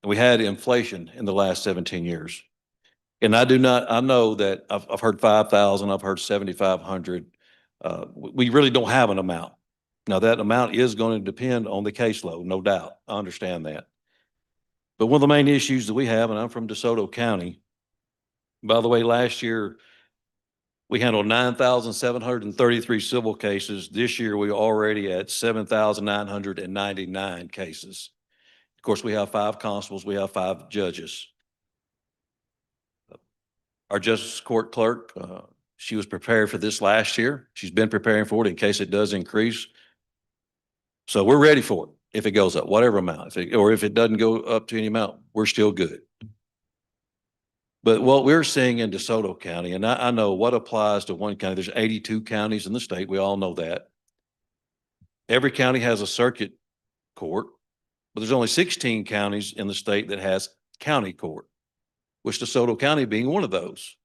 We had inflation in the last 17 years. And I know that I've heard 5,000, I've heard 7,500. We really don't have an amount. Now that amount is going to depend on the caseload, no doubt. I understand that. But one of the main issues that we have, and I'm from DeSoto County, by the way, last year, we handled 9,733 civil cases. This year, we're already at 7,999 cases. Of course, we have 5 constables, we have 5 judges. Our Justice Court clerk, she was prepared for this last year. She's been preparing for it in case it does increase. So we're ready for it if it goes up, whatever amount. Or if it doesn't go up to any amount, we're still good. But what we're seeing in DeSoto County, and I know what applies to one county, there's 82 counties in the state. We all know that. Every county has a circuit court, but there's only 16 counties in the state that has county court, which DeSoto County being one of those.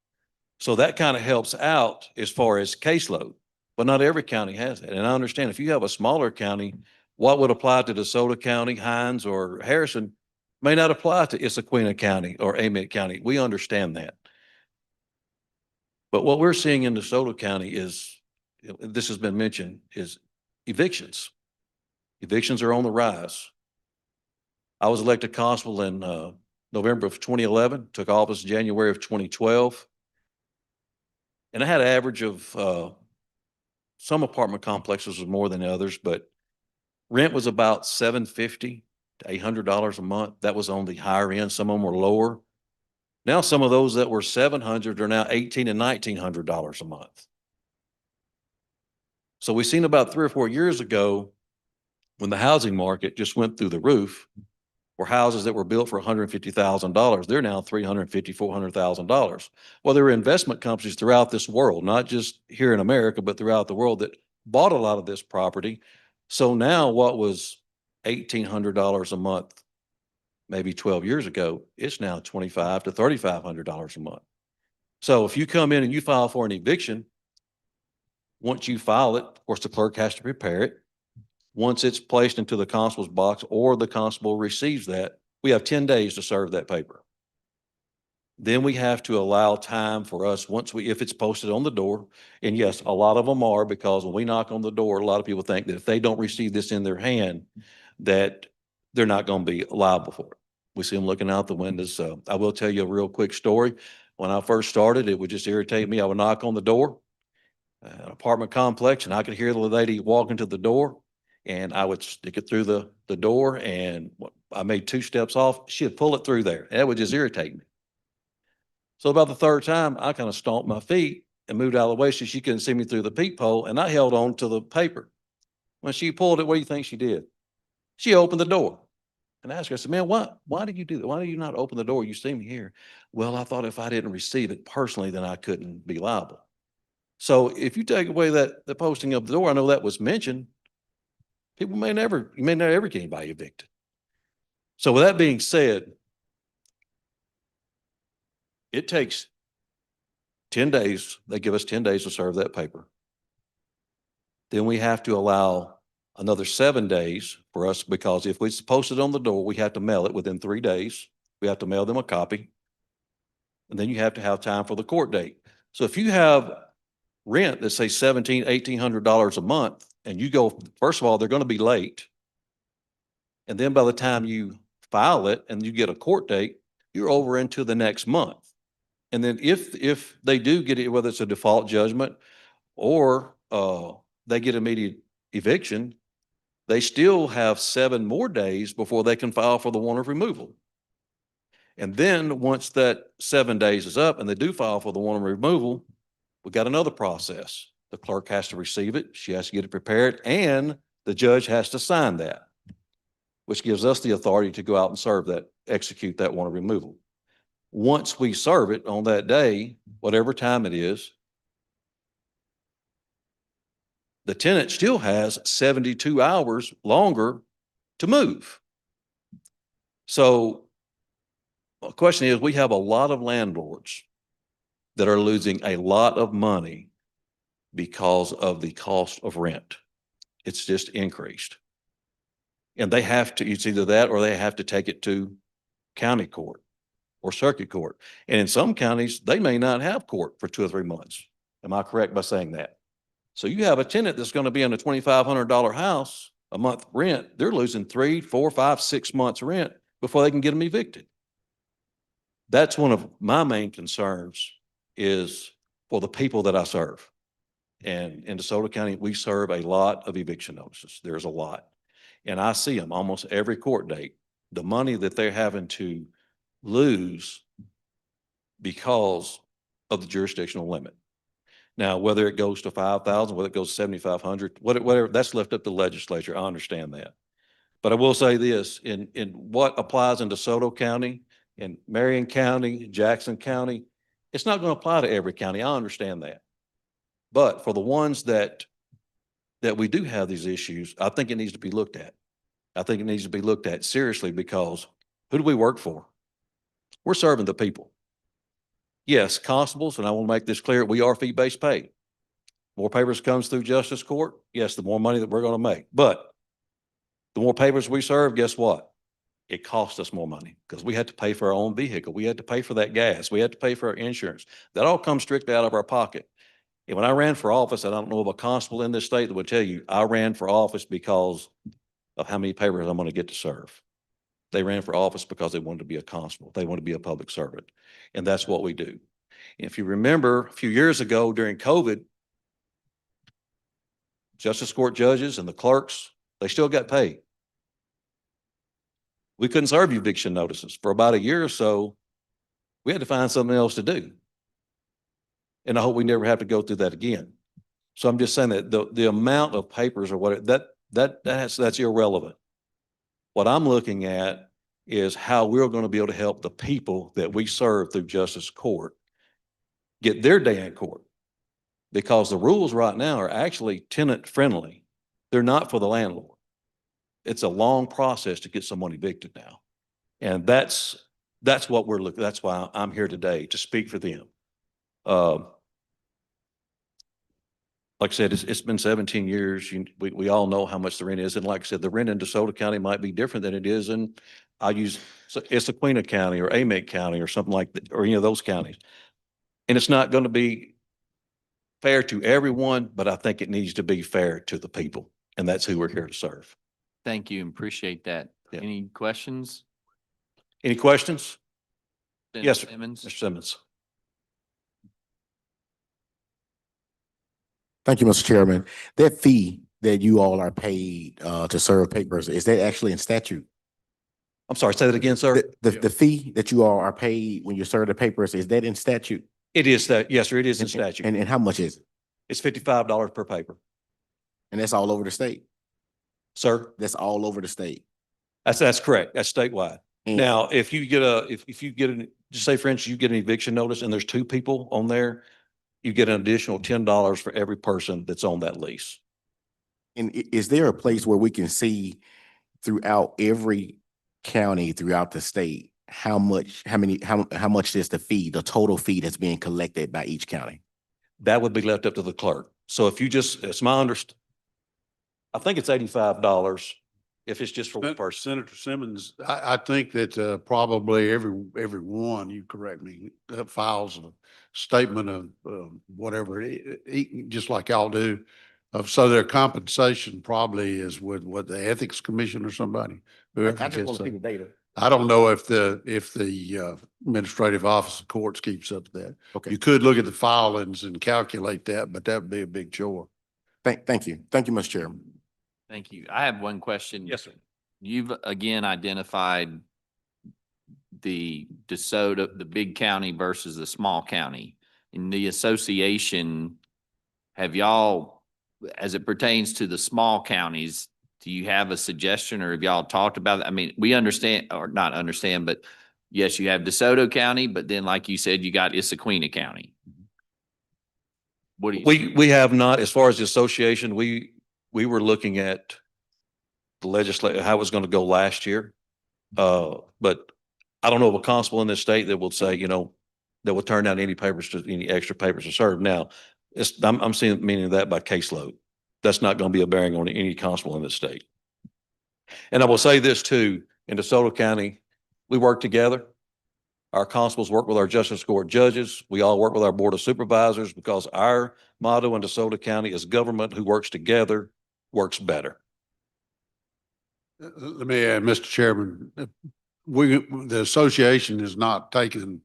So that kind of helps out as far as caseload, but not every county has it. And I understand if you have a smaller county, what would apply to DeSoto County, Hines, or Harrison may not apply to Issaquena County or Amite County. We understand that. But what we're seeing in DeSoto County is, this has been mentioned, is evictions. Evictions are on the rise. I was elected constable in November of 2011, took office January of 2012. And I had an average of some apartment complexes was more than others, but rent was about $750 to $800 a month. That was on the higher end. Some of them were lower. Now some of those that were $700 are now $1,800 and $1,900 a month. So we've seen about 3 or 4 years ago when the housing market just went through the roof, were houses that were built for $150,000. They're now $350,000, $400,000. Well, there were investment companies throughout this world, not just here in America, but throughout the world that bought a lot of this property. So now what was $1,800 a month, maybe 12 years ago, it's now $2,500 to $3,500 a month. So if you come in and you file for an eviction, once you file it, of course, the clerk has to prepare it. Once it's placed into the constable's box or the constable receives that, we have 10 days to serve that paper. Then we have to allow time for us if it's posted on the door, and yes, a lot of them are, because when we knock on the door, a lot of people think that if they don't receive this in their hand, that they're not going to be liable for it. We see them looking out the windows. I will tell you a real quick story. When I first started, it would just irritate me. I would knock on the door, an apartment complex, and I could hear the lady walking to the door. And I would stick it through the door, and I made 2 steps off. She'd pull it through there. That would just irritate me. So about the 3rd time, I kind of stomped my feet and moved out of the way so she couldn't see me through the peephole, and I held on to the paper. When she pulled it, what do you think she did? She opened the door. And I asked her, I said, man, why did you do that? Why did you not open the door? You see me here. Well, I thought if I didn't receive it personally, then I couldn't be liable. So if you take away the posting of the door, I know that was mentioned. You may never get anybody evicted. So with that being said, it takes 10 days. They give us 10 days to serve that paper. Then we have to allow another 7 days for us, because if it's posted on the door, we have to mail it within 3 days. We have to mail them a copy. And then you have to have time for the court date. So if you have rent that's say $1,700, $1,800 a month, and you go, first of all, they're going to be late. And then by the time you file it and you get a court date, you're over into the next month. And then if they do get it, whether it's a default judgment or they get immediate eviction, they still have 7 more days before they can file for the warrant of removal. And then once that 7 days is up and they do file for the warrant of removal, we got another process. The clerk has to receive it. She has to get it prepared and the judge has to sign that, which gives us the authority to go out and serve that, execute that warrant of removal. Once we serve it on that day, whatever time it is, the tenant still has 72 hours longer to move. So the question is, we have a lot of landlords that are losing a lot of money because of the cost of rent. It's just increased. And they have to, it's either that or they have to take it to county court or circuit court. And in some counties, they may not have court for 2 or 3 months. Am I correct by saying that? So you have a tenant that's going to be in a $2,500 house a month rent. They're losing 3, 4, 5, 6 months rent before they can get them evicted. That's one of my main concerns is for the people that I serve. And in DeSoto County, we serve a lot of eviction notices. There's a lot. And I see them almost every court date. The money that they're having to lose because of the jurisdictional limit. Now, whether it goes to 5,000, whether it goes to 7,500, whatever, that's left up to the legislature. I understand that. But I will say this, in what applies in DeSoto County, in Marion County, Jackson County, it's not going to apply to every county. I understand that. But for the ones that we do have these issues, I think it needs to be looked at. I think it needs to be looked at seriously because who do we work for? We're serving the people. Yes, constables, and I want to make this clear, we are fee-based pay. More papers comes through justice court, yes, the more money that we're going to make. But the more papers we serve, guess what? It costs us more money because we had to pay for our own vehicle. We had to pay for that gas. We had to pay for our insurance. That all comes strictly out of our pocket. And when I ran for office, I don't know of a constable in this state that would tell you I ran for office because of how many papers I'm going to get to serve. They ran for office because they wanted to be a constable. They wanted to be a public servant. And that's what we do. If you remember a few years ago during COVID, justice court judges and the clerks, they still got paid. We couldn't serve eviction notices for about a year or so. We had to find something else to do. And I hope we never have to go through that again. So I'm just saying that the amount of papers or whatever, that's irrelevant. What I'm looking at is how we're going to be able to help the people that we serve through justice court get their day in court. Because the rules right now are actually tenant friendly. They're not for the landlord. It's a long process to get someone evicted now. And that's what we're looking, that's why I'm here today to speak for them. Like I said, it's been 17 years. We all know how much the rent is. And like I said, the rent in DeSoto County might be different than it is in, it's Essequina County or Amite County or something like that, or those counties. And it's not going to be fair to everyone, but I think it needs to be fair to the people. And that's who we're here to serve. Thank you and appreciate that. Yeah. Any questions? Any questions? Senator Yes, sir. Simmons? Mr. Simmons. Thank you, Mr. Chairman. That fee that you all are paid to serve papers, is that actually in statute? I'm sorry, say that again, sir. The fee that you all are paid when you serve the papers, is that in statute? It is that, yes, sir, it is in statute. And how much is it? It's $55 per paper. And that's all over the state? Sir, That's all over the state? that's correct. That's statewide. And- Now, if you get just say for instance, you get an eviction notice and there's 2 people on there, you get an additional $10 for every person that's on that lease. And is there a place where we can see throughout every county throughout the state, how much is the fee, the total fee that's being collected by each county? That would be left up to the clerk. So if you just, it's my understanding, I think it's $85 if it's just for one person. Senator Simmons, I think that probably everyone, you correct me, files a statement of whatever, just like y'all do. So their compensation probably is with what, the Ethics Commission or somebody. Whoever I just gets want to see that. the data. I don't know if the Administrative Office of Courts keeps up to that. Okay. You could look at the filings and calculate that, but that would be a big chore. Thank you. Thank you, Mr. Chairman. Thank you. I have one question. Yes, sir. You've again identified the DeSoto, the big county versus the small county. In the association, have y'all, as it pertains to the small counties, do you have a suggestion or have y'all talked about it? I mean, we understand, or not understand, but yes, you have DeSoto County, but then like you said, you got Issaquena County. What do you? We have not, as far as the association, we were looking at the legislature, how it was going to go last year. But I don't know of a constable in this state that will say, you know, that will turn down any papers to any extra papers to serve. Now, I'm seeing meaning that by caseload. That's not going to be a bearing on any constable in this state. And I will say this too, in DeSoto County, we work together. Our constables work with our justice court judges. We all work with our board of supervisors because our motto in DeSoto County is government who works together works better. Let me add, Mr. Chairman, the association has not taken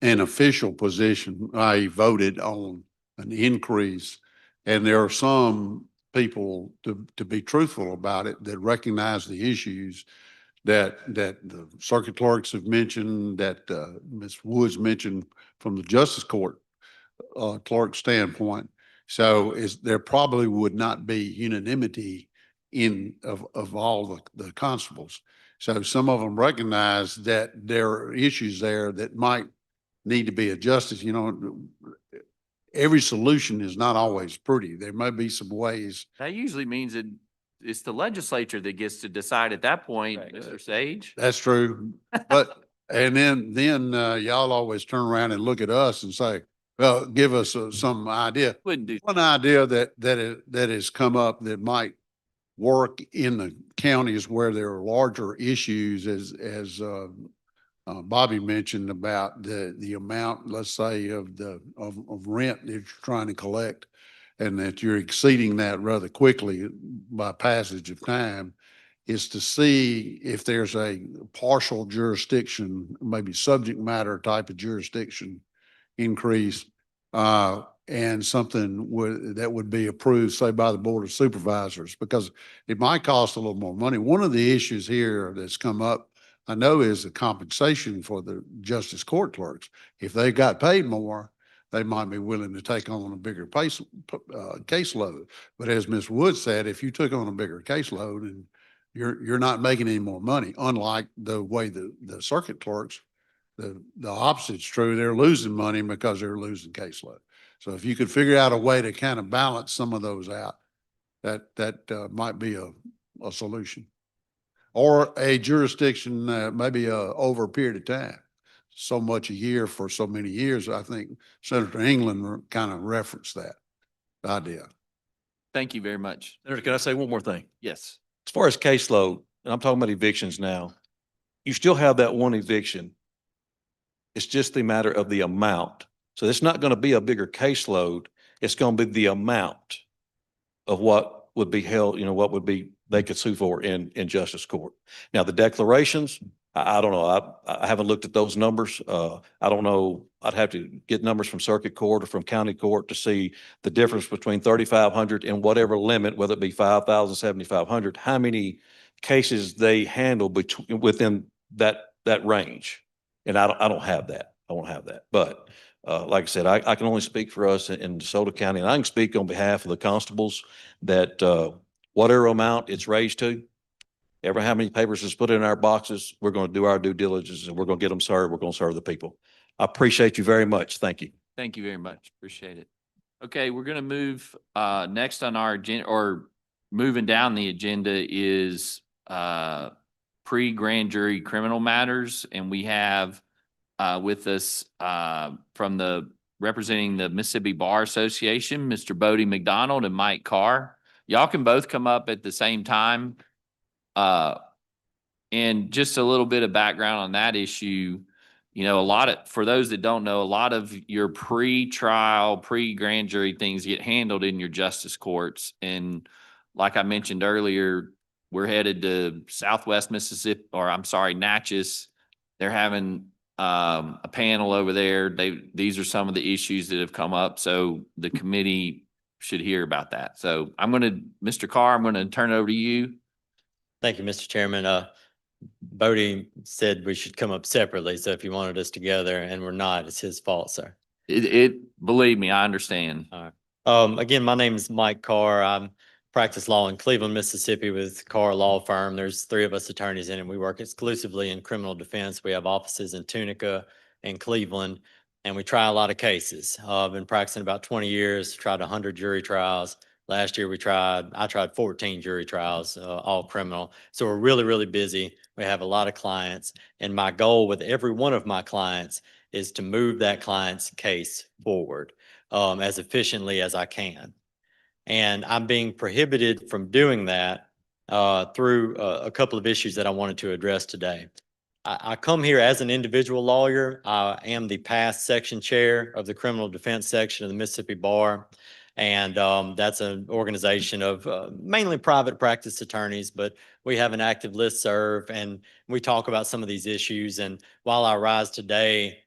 an official position. I voted on an increase, and there are some people, to be truthful about it, that recognize the issues that the circuit clerks have mentioned, that Ms. Woods mentioned from the justice court clerk standpoint. So there probably would not be unanimity of all the constables. So some of them recognize that there are issues there that might need to be adjusted. You know, every solution is not always pretty. There may be some ways. That usually means that it's the legislature that gets to decide at that point, Right. Mr. Sage. That's true. But, and then y'all always turn around and look at us and say, well, give us some idea. Wouldn't do. One idea that has come up that might work in the counties where there are larger issues, as Bobby mentioned about the amount, let's say, of rent that you're trying to collect, and that you're exceeding that rather quickly by passage of time, is to see if there's a partial jurisdiction, maybe subject matter type of jurisdiction increase, and something that would be approved, say, by the Board of Supervisors, because it might cost a little more money. One of the issues here that's come up, I know, is the compensation for the justice court clerks. If they got paid more, they might be willing to take on a bigger caseload. But as Ms. Wood said, if you took on a bigger caseload and you're not making any more money, unlike the way the circuit clerks, the opposite's true. They're losing money because they're losing caseload. So if you could figure out a way to kind of balance some of those out, that might be a solution. Or a jurisdiction, maybe over a period of time, so much a year for so many years. I think Senator England kind of referenced that idea. Thank you very much. Senator, can I say one more thing? Yes. As far as caseload, and I'm talking about evictions now, you still have that one eviction. It's just the matter of the amount. So it's not going to be a bigger caseload. It's going to be the amount of what would be held, what would be, they could sue for in justice court. Now, the declarations, I don't know. I haven't looked at those numbers. I don't know. I'd have to get numbers from circuit court or from county court to see the difference between 3,500 and whatever limit, whether it be 5,000, 7,500, how many cases they handle within that range. And I don't have that. I won't have that. But like I said, I can only speak for us in DeSoto County, and I can speak on behalf of the constables that whatever amount it's raised to, ever how many papers is put in our boxes, we're going to do our due diligence and we're going to get them served. We're going to serve the people. I appreciate you very much. Thank you. Thank you very much. Appreciate it. Okay, we're going to move next on our agenda, or moving down the agenda, is pre-grand jury criminal matters. And we have with us from representing the Mississippi Bar Association, Mr. Bodie McDonald and Mike Carr. Y'all can both come up at the same time. And just a little bit of background on that issue. For those that don't know, a lot of your pre-trial, pre-grand jury things get handled in your justice courts. And like I mentioned earlier, we're headed to Southwest Mississippi, Natchez. They're having a panel over there. These are some of the issues that have come up. So the committee should hear about that. So Mr. Carr, I'm going to turn it over to you. Thank you, Mr. Chairman. Bodie said we should come up separately, so if you wanted us together and we're not, it's his fault, sir. Believe me, I understand. Again, my name is Mike Carr. I practice law in Cleveland, Mississippi with Carr Law Firm. There's 3 of us attorneys in it. We work exclusively in criminal defense. We have offices in Tunica and Cleveland, and we try a lot of cases. I've been practicing about 20 years, tried 100 jury trials. Last year I tried 14 jury trials, all criminal. So we're really, really busy. We have a lot of clients, and my goal with every one of my clients is to move that client's case forward as efficiently as I can. And I'm being prohibited from doing that through a couple of issues that I wanted to address today. I come here as an individual lawyer. I am the past section chair of the criminal defense section of the Mississippi Bar. And that's an organization of mainly private practice attorneys, but we have an active listserv and we talk about some of these issues. And while I rise today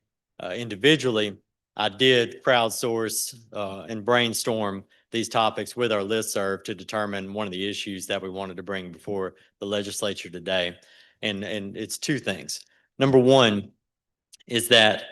individually, I did crowdsource and brainstorm these topics with our listserv to determine one of the issues that we wanted to bring before the legislature today. And it's 2 things. Number one is that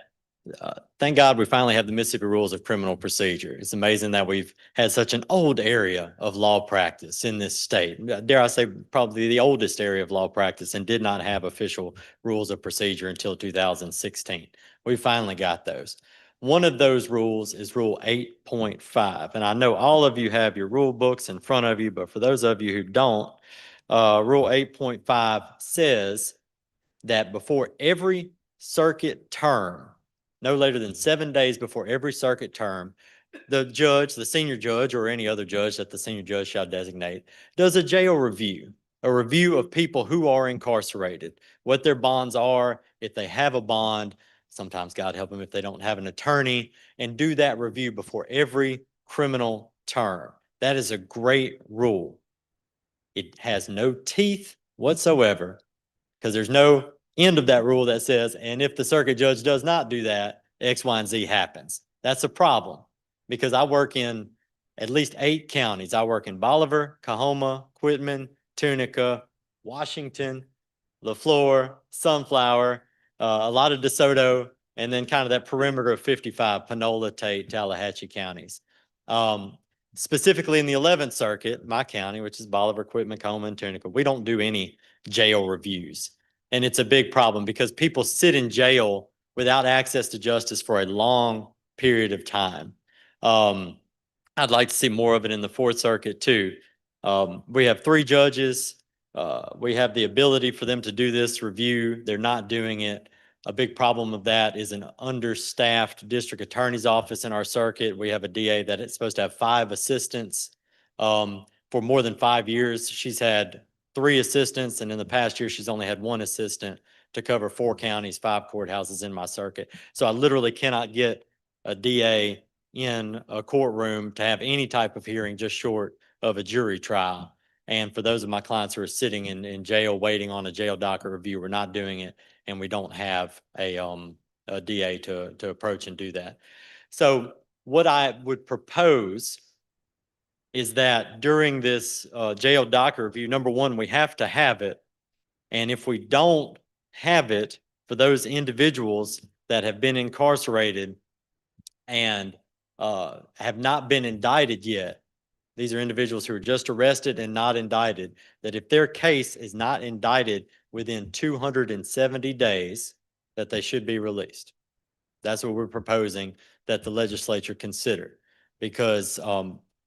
thank God we finally have the Mississippi Rules of Criminal Procedure. It's amazing that we've had such an old area of law practice in this state. Dare I say probably the oldest area of law practice, and did not have official rules of procedure until 2016. We finally got those. One of those rules is Rule 8.5. And I know all of you have your rule books in front of you, but for those of you who don't, Rule 8.5 says that before every circuit term, no later than 7 days before every circuit term, the judge, the senior judge, or any other judge that the senior judge shall designate, does a jail review, a review of people who are incarcerated, what their bonds are, if they have a bond, sometimes God help them if they don't have an attorney, and do that review before every criminal term. That is a great rule. It has no teeth whatsoever, because there's no end of that rule that says, and if the circuit judge does not do that, X, Y, and Z happens. That's a problem, because I work in at least 8 counties. I work in Bolivar, Coahoma, Quitman, Tunica, Washington, LaFleur, Sunflower, a lot of DeSoto, and then kind of that perimeter of 55, Panola, Tate, Tallahatchie counties. Specifically in the 11th Circuit, my county, which is Bolivar, Quitman, Coahoma, and Tunica, we don't do any jail reviews. And it's a big problem because people sit in jail without access to justice for a long period of time. I'd like to see more of it in the 4th Circuit too. We have 3 judges. We have the ability for them to do this review. They're not doing it. A big problem of that is an understaffed district attorney's office in our circuit. We have a DA that is supposed to have 5 assistants. For more than 5 years, she's had 3 assistants, and in the past year, she's only had 1 assistant to cover 4 counties, 5 courthouses in my circuit. So I literally cannot get a DA in a courtroom to have any type of hearing just short of a jury trial. And for those of my clients who are sitting in jail waiting on a jail docket review, we're not doing it, and we don't have a DA to approach and do that. So what I would propose is that during this jail docket review, number one, we have to have it. And if we don't have it for those individuals that have been incarcerated and have not been indicted yet, these are individuals who are just arrested and not indicted, that if their case is not indicted within 270 days, that they should be released. That's what we're proposing that the legislature consider, because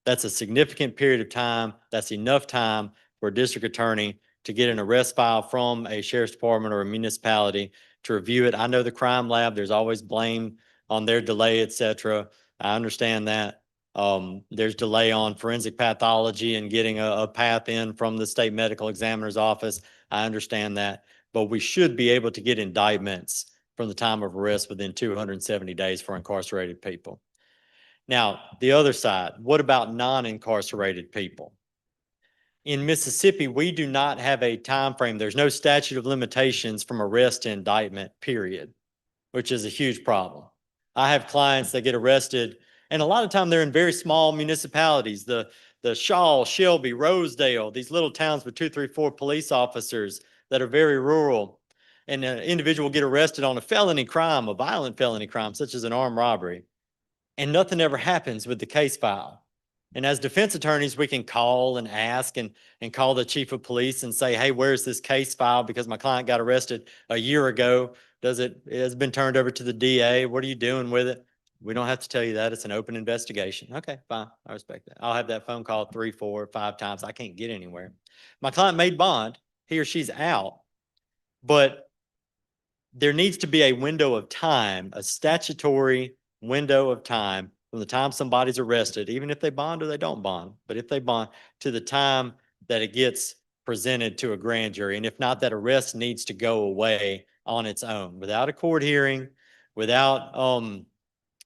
that's a significant period of time. That's enough time for a district attorney to get an arrest file from a sheriff's department or a municipality to review it. I know the crime lab, there's always blame on their delay, et cetera. I understand that. There's delay on forensic pathology and getting a path in from the state medical examiner's office. I understand that, but we should be able to get indictments from the time of arrest within 270 days for incarcerated people. Now, the other side, what about non-incarcerated people? In Mississippi, we do not have a time frame. There's no statute of limitations from arrest to indictment, period, which is a huge problem. I have clients that get arrested, and a lot of time they're in very small municipalities, the Shaw, Shelby, Rosedale, these little towns with 2, 3, 4 police officers that are very rural. and an individual get arrested on a felony crime, a violent felony crime, such as an armed robbery, and nothing ever happens with the case file. And as defense attorneys, we can call and ask and call the chief of police and say, hey, where's this case file? Because my client got arrested a year ago. It has been turned over to the DA. What are you doing with it? We don't have to tell you that. It's an open investigation. Okay, fine. I respect that. I'll have that phone call 3, 4, 5 times. I can't get anywhere. My client made bond. He or she's out. But there needs to be a window of time, a statutory window of time from the time somebody's arrested, even if they bond or they don't bond, but if they bond, to the time that it gets presented to a grand jury. And if not, that arrest needs to go away on its own without a court hearing, without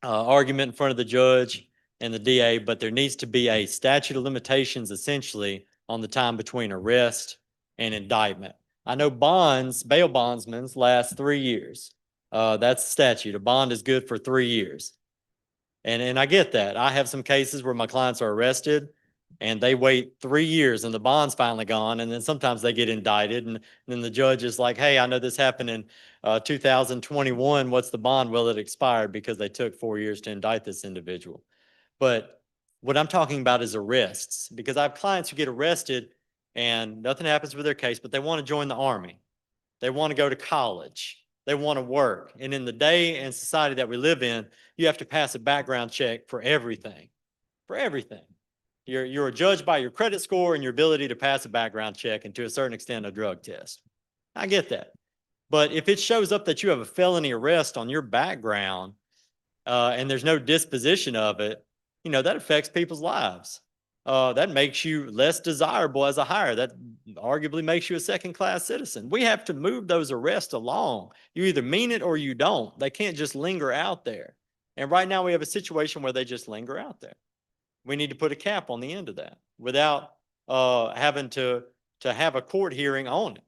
argument in front of the judge and the DA, but there needs to be a statute of limitations essentially on the time between arrest and indictment. I know bonds, bail bondsmen last 3 years. That's the statute. A bond is good for 3 years. And I get that. I have some cases where my clients are arrested and they wait 3 years and the bond's finally gone. And then sometimes they get indicted and then the judge is like, hey, I know this happened in 2021. What's the bond? Well, it expired because they took 4 years to indict this individual. But what I'm talking about is arrests, because I have clients who get arrested and nothing happens with their case, but they want to join the Army. They want to go to college. They want to work. And in the day and society that we live in, you have to pass a background check for everything. For everything. You're judged by your credit score and your ability to pass a background check and to a certain extent a drug test. I get that. But if it shows up that you have a felony arrest on your background and there's no disposition of it, that affects people's lives. That makes you less desirable as a hire. That arguably makes you a second-class citizen. We have to move those arrests along. You either mean it or you don't. They can't just linger out there. And right now we have a situation where they just linger out there. We need to put a cap on the end of that without having to have a court hearing on it.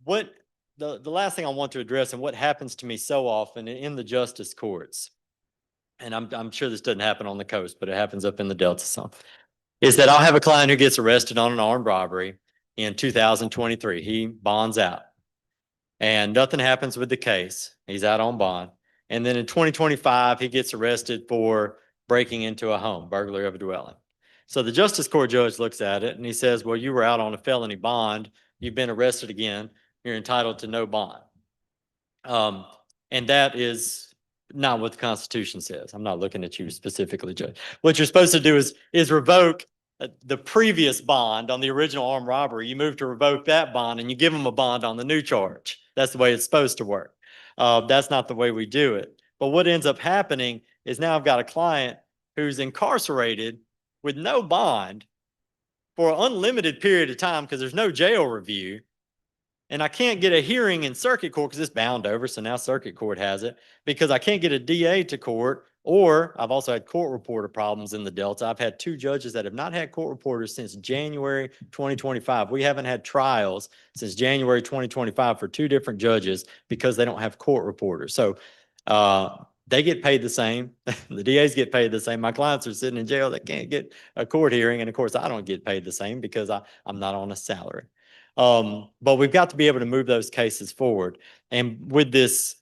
What the last thing I want to address, and what happens to me so often in the justice courts, and I'm sure this doesn't happen on the coast, but it happens up in the Delta some, is that I'll have a client who gets arrested on an armed robbery in 2023. He bonds out and nothing happens with the case. He's out on bond. And then in 2025, he gets arrested for breaking into a home, burglary of a dwelling. So the justice court judge looks at it and he says, well, you were out on a felony bond. You've been arrested again. You're entitled to no bond. And that is not what the Constitution says. I'm not looking at you specifically, Judge. What you're supposed to do is revoke the previous bond on the original armed robbery. You move to revoke that bond and you give them a bond on the new charge. That's the way it's supposed to work. That's not the way we do it. But what ends up happening is now I've got a client who's incarcerated with no bond for an unlimited period of time because there's no jail review. And I can't get a hearing in circuit court because it's bound over. So now circuit court has it because I can't get a DA to court, or I've also had court reporter problems in the Delta. I've had 2 judges that have not had court reporters since January 2025. We haven't had trials since January 2025 for 2 different judges because they don't have court reporters. So they get paid the same. The DAs get paid the same. My clients are sitting in jail that can't get a court hearing. And of course, I don't get paid the same because I'm not on a salary. But we've got to be able to move those cases forward. And with this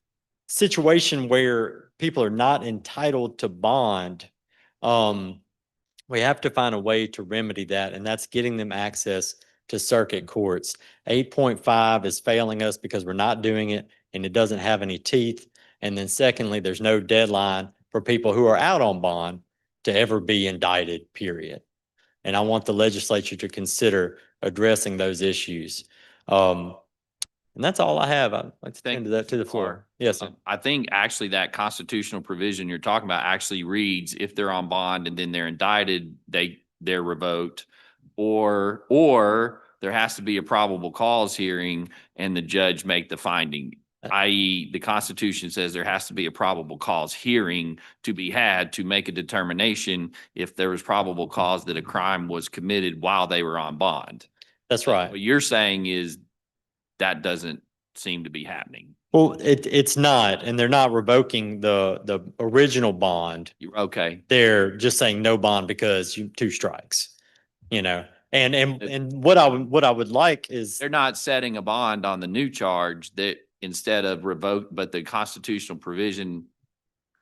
situation where people are not entitled to bond, we have to find a way to remedy that. And that's getting them access to circuit courts. 8.5 is failing us because we're not doing it and it doesn't have any teeth. And then secondly, there's no deadline for people who are out on bond to ever be indicted, period. And I want the legislature to consider addressing those issues. And that's all I have. I'd like to turn to that to the floor. Yes, sir. I think actually that constitutional provision you're talking about actually reads if they're on bond and then they're indicted, they're revoked, or there has to be a probable cause hearing and the judge make the finding. I.e., the Constitution says there has to be a probable cause hearing to be had to make a determination if there was probable cause that a crime was committed while they were on bond. That's right. What you're saying is that doesn't seem to be happening. Well, it's not, and they're not revoking the original bond. Okay. They're just saying no bond because 2 strikes, And what I would like is, They're not setting a bond on the new charge that instead of revoke, but the constitutional provision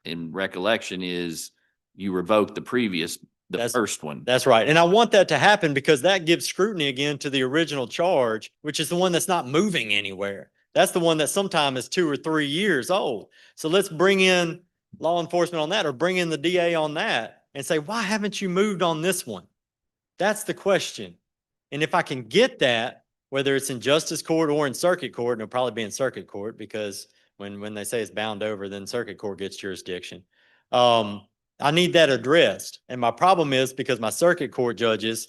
in recollection is you revoke the previous, the That's- first one. that's right. And I want that to happen because that gives scrutiny again to the original charge, which is the one that's not moving anywhere. That's the one that sometimes is 2 or 3 years old. So let's bring in law enforcement on that, or bring in the DA on that and say, why haven't you moved on this one? That's the question. And if I can get that, whether it's in justice court or in circuit court, and it'll probably be in circuit court because when they say it's bound over, then circuit court gets jurisdiction. I need that addressed. And my problem is because my circuit court judges,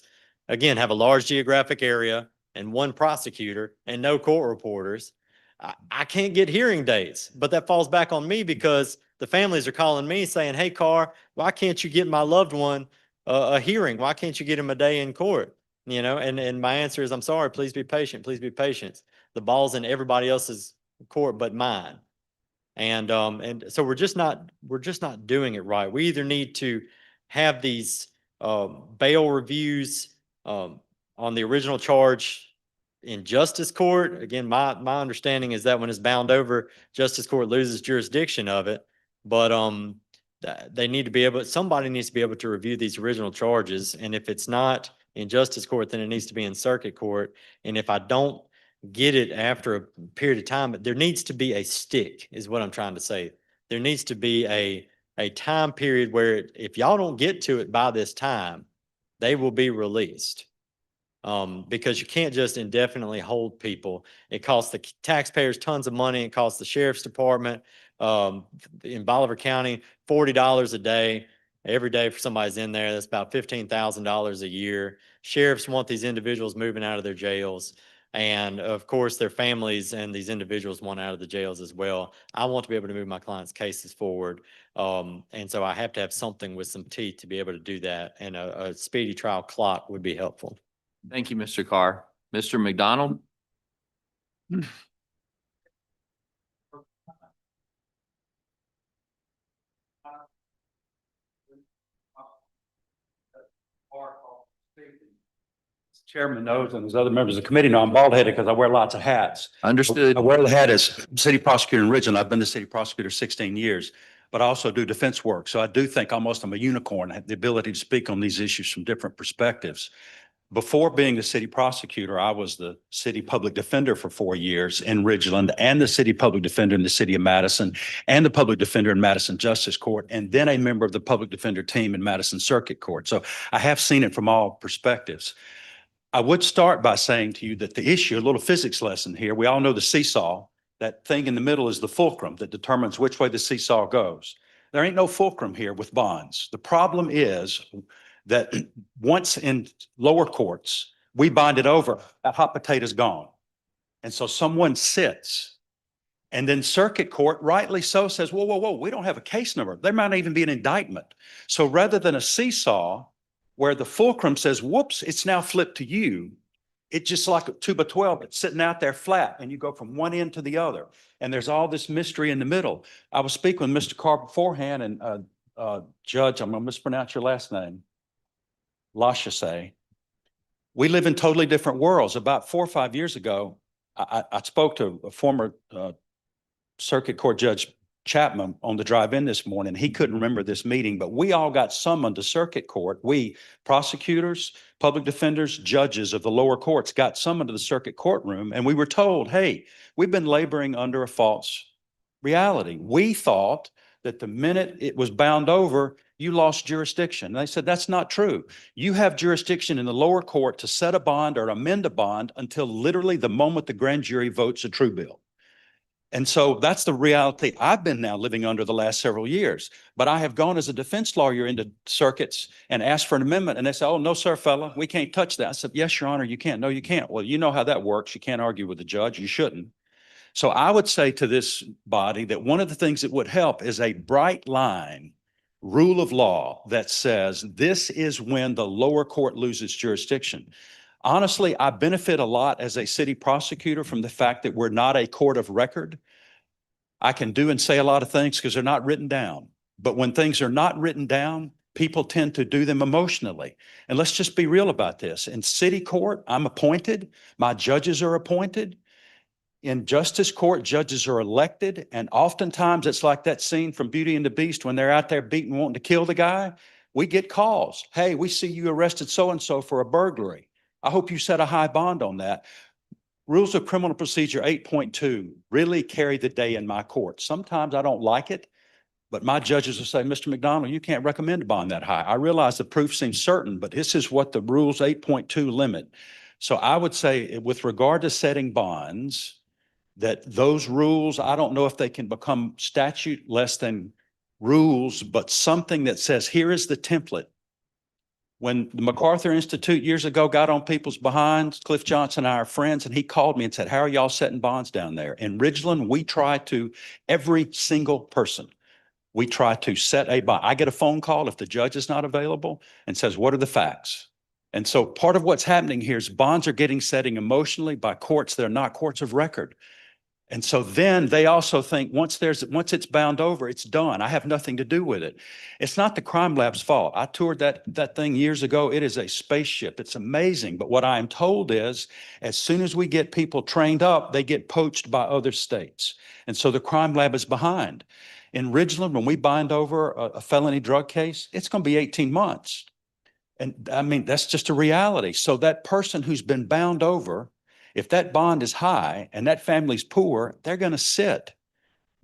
again, have a large geographic area and one prosecutor and no court reporters. I can't get hearing dates, but that falls back on me because the families are calling me saying, hey, Carr, why can't you get my loved one a hearing? Why can't you get him a day in court? You know, and my answer is, I'm sorry, please be patient. Please be patient. The ball's in everybody else's court but mine. And so we're just not doing it right. We either need to have these bail reviews on the original charge in justice court. Again, my understanding is that when it's bound over, justice court loses jurisdiction of it. But they need to be able, somebody needs to be able to review these original charges. And if it's not in justice court, then it needs to be in circuit court. And if I don't get it after a period of time, there needs to be a stick, is what I'm trying to say. There needs to be a time period where if y'all don't get to it by this time, they will be released. Because you can't just indefinitely hold people. It costs the taxpayers tons of money. It costs the sheriff's department in Bolivar County $40 a day. Every day for somebody's in there, that's about $15,000 a year. Sheriffs want these individuals moving out of their jails. And of course, their families and these individuals want out of the jails as well. I want to be able to move my clients' cases forward. And so I have to have something with some teeth to be able to do that. And a speedy trial clock would be helpful. Thank you, Mr. Carr. Mr. McDonald? Chairman knows and as other members of the committee know, I'm bald-headed because I wear lots of hats. Understood. I wear the hat as city prosecutor in Ridgeland. I've been the city prosecutor 16 years, but I also do defense work. So I do think almost I'm a unicorn. I have the ability to speak on these issues from different perspectives. Before being the city prosecutor, I was the city public defender for 4 years in Ridgeland and the city public defender in the city of Madison and the public defender in Madison Justice Court, and then a member of the public defender team in Madison Circuit Court. So I have seen it from all perspectives. I would start by saying to you that the issue, a little physics lesson here, we all know the seesaw, that thing in the middle is the fulcrum that determines which way the seesaw goes. There ain't no fulcrum here with bonds. The problem is that once in lower courts, we bind it over, that hot potato's gone. And so someone sits and then circuit court, rightly so, says, whoa, whoa, whoa, we don't have a case number. There might not even be an indictment. So rather than a seesaw, where the fulcrum says, whoops, it's now flipped to you. It's just like a 2x12, it's sitting out there flat and you go from one end to the other. And there's all this mystery in the middle. I was speaking with Mr. Carr beforehand and Judge, I'm gonna mispronounce your last name, Lachase. We live in totally different worlds. About 4 or 5 years ago, I spoke to a former circuit court judge, Chapman, on the drive in this morning. He couldn't remember this meeting, but we all got summoned to circuit court. We prosecutors, public defenders, judges of the lower courts got summoned to the circuit courtroom, and we were told, hey, we've been laboring under a false reality. We thought that the minute it was bound over, you lost jurisdiction. And they said, that's not true. You have jurisdiction in the lower court to set a bond or amend a bond until literally the moment the grand jury votes a true bill. And so that's the reality I've been now living under the last several years. But I have gone as a defense lawyer into circuits and asked for an amendment. And they say, oh, no, sir, fella, we can't touch that. I said, yes, Your Honor, you can't. No, you can't. Well, you know how that works. You can't argue with the judge. You shouldn't. So I would say to this body that one of the things that would help is a bright line rule of law that says this is when the lower court loses jurisdiction. Honestly, I benefit a lot as a city prosecutor from the fact that we're not a court of record. I can do and say a lot of things because they're not written down. But when things are not written down, People tend to do them emotionally. And let's just be real about this. In city court, I'm appointed, my judges are appointed. In justice court, judges are elected, and oftentimes it's like that scene from Beauty and the Beast when they're out there beating, wanting to kill the guy. We get calls. Hey, we see you arrested so-and-so for a burglary. I hope you set a high bond on that. Rules of Criminal Procedure 8.2 really carry the day in my court. Sometimes I don't like it, but my judges will say, Mr. McDonald, you can't recommend a bond that high. I realize the proof seems certain, but this is what the rules 8.2 limit. So I would say with regard to setting bonds, that those rules, I don't know if they can become statute less than rules, but something that says, here is the template. When the MacArthur Institute years ago got on people's behinds, Cliff Johnson and I are friends, and he called me and said, how are y'all setting bonds down there? In Ridgeland, we try to, every single person, we try to set a bond. I get a phone call if the judge is not available and says, what are the facts? And so part of what's happening here is bonds are getting setting emotionally by courts that are not courts of record. And so then they also think once it's bound over, it's done. I have nothing to do with it. It's not the crime lab's fault. I toured that thing years ago. It is a spaceship. It's amazing. But what I am told is as soon as we get people trained up, they get poached by other states. And so the crime lab is behind. In Ridgeland, when we bind over a felony drug case, it's going to be 18 months. And I mean, that's just a reality. So that person who's been bound over, if that bond is high and that family's poor, they're going to sit.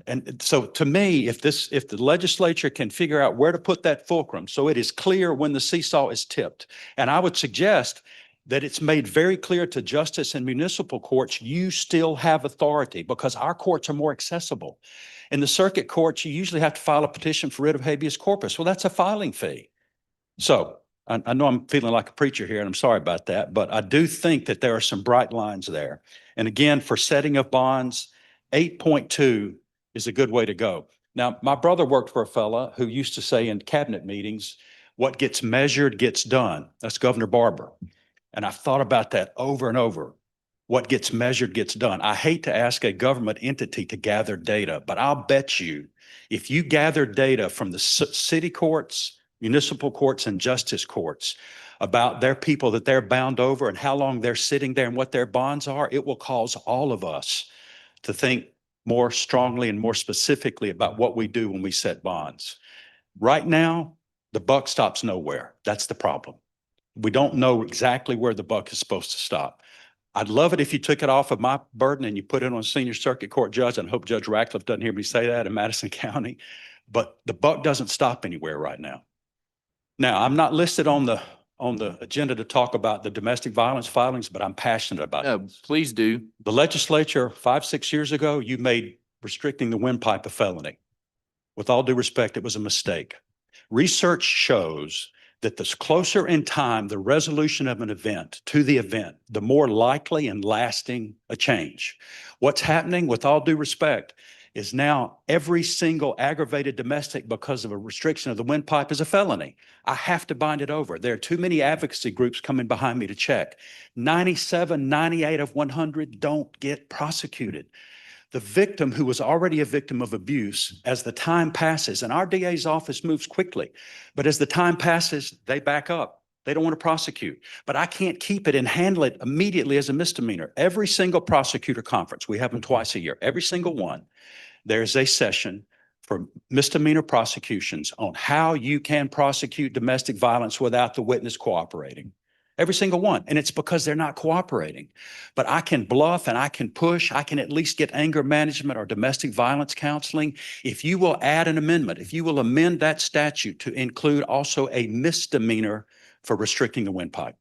And so to me, if the legislature can figure out where to put that fulcrum so it is clear when the seesaw is tipped, and I would suggest that it's made very clear to justice and municipal courts, you still have authority because our courts are more accessible. In the circuit courts, you usually have to file a petition for writ of habeas corpus. Well, that's a filing fee. So I know I'm feeling like a preacher here, and I'm sorry about that, but I do think that there are some bright lines there. And again, for setting of bonds, 8.2 is a good way to go. Now, my brother worked for a fella who used to say in cabinet meetings, what gets measured gets done. That's Governor Barber. And I've thought about that over and over. What gets measured gets done. I hate to ask a government entity to gather data, but I'll bet you if you gather data from the city courts, municipal courts, and justice courts about their people that they're bound over and how long they're sitting there and what their bonds are, it will cause all of us to think more strongly and more specifically about what we do when we set bonds. Right now, the buck stops nowhere. That's the problem. We don't know exactly where the buck is supposed to stop. I'd love it if you took it off of my burden and you put it on a senior circuit court judge. And I hope Judge Ratcliffe doesn't hear me say that in Madison County, but the buck doesn't stop anywhere right now. Now, I'm not listed on the agenda to talk about the domestic violence filings, but I'm passionate about it. No, please do. The legislature 5-6 years ago, you made restricting the windpipe a felony. With all due respect, it was a mistake. Research shows that the closer in time the resolution of an event to the event, the more likely and lasting a change. What's happening, with all due respect, is now every single aggravated domestic because of a restriction of the windpipe is a felony. I have to bind it over. There are too many advocacy groups coming behind me to check. 97, 98 of 100 don't get prosecuted. The victim who was already a victim of abuse, as the time passes, and our DA's office moves quickly, but as the time passes, they back up. They don't want to prosecute, but I can't keep it and handle it immediately as a misdemeanor. Every single prosecutor conference, we have them twice a year, every single one, there's a session for misdemeanor prosecutions on how you can prosecute domestic violence without the witness cooperating. Every single one. And it's because they're not cooperating. But I can bluff and I can push. I can at least get anger management or domestic violence counseling. If you will add an amendment, if you will amend that statute to include also a misdemeanor for restricting the windpipe,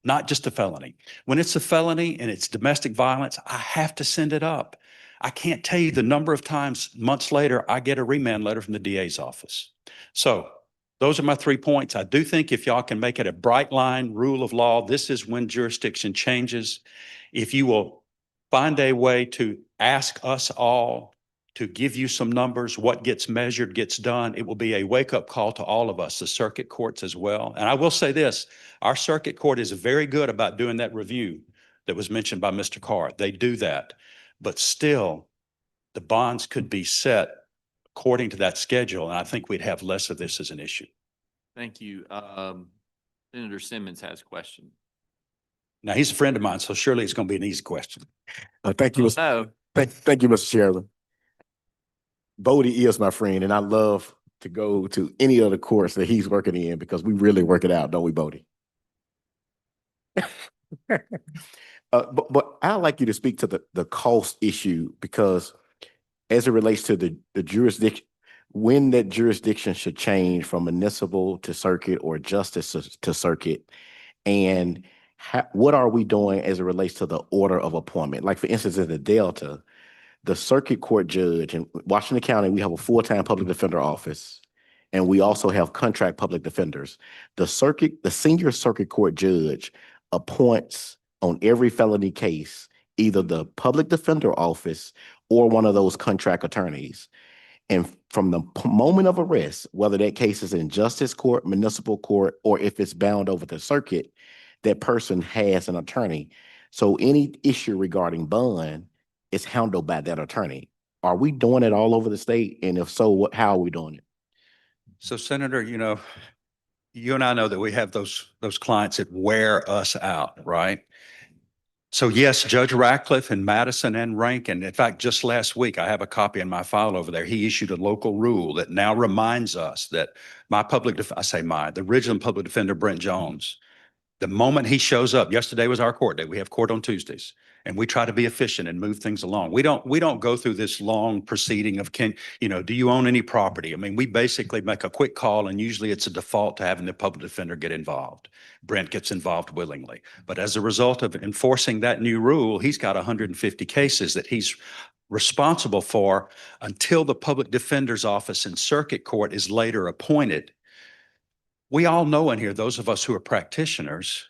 not just a felony. When it's a felony and it's domestic violence, I have to send it up. I can't tell you the number of times months later I get a remand letter from the DA's office. So those are my 3 points. I do think if y'all can make it a bright line rule of law, this is when jurisdiction changes. If you will find a way to ask us all to give you some numbers, what gets measured gets done, it will be a wake-up call to all of us, the circuit courts as well. And I will say this, our circuit court is very good about doing that review that was mentioned by Mr. Carr. They do that. But still, the bonds could be set according to that schedule, and I think we'd have less of this as an issue. Thank you. Senator Simmons has a question. Now, he's a friend of mine, so surely it's going to be an easy question. Thank you, Mr. No. Thank you, Mr. Chairman. Bodie is my friend, and I love to go to any of the courts that he's working in because we really work it out, don't we, Bodie? But I'd like you to speak to the cost issue because as it relates to the jurisdiction, when that jurisdiction should change from municipal to circuit or justice to circuit, and what are we doing as it relates to the order of appointment? Like for instance, in the Delta, the circuit court judge in Washington County, we have a full-time public defender office, and we also have contract public defenders. The senior circuit court judge appoints on every felony case, either the public defender office or one of those contract attorneys. And from the moment of arrest, whether that case is in justice court, municipal court, or if it's bound over the circuit, that person has an attorney. So any issue regarding bond is handled by that attorney. Are we doing it all over the state? And if so, how are we doing it? So Senator, you and I know that we have those clients that wear us out, right? So yes, Judge Ratcliffe and Madison and Rankin, in fact, just last week, I have a copy in my file over there. He issued a local rule that now reminds us that the original public defender, Brent Jones, the moment he shows up, yesterday was our court day. We have court on Tuesdays, and we try to be efficient and move things along. We don't go through this long proceeding of do you own any property? I mean, we basically make a quick call, and usually it's a default to having the public defender get involved. Brent gets involved willingly. But as a result of enforcing that new rule, he's got 150 cases that he's responsible for until the public defender's office in circuit court is later appointed. We all know in here, those of us who are practitioners,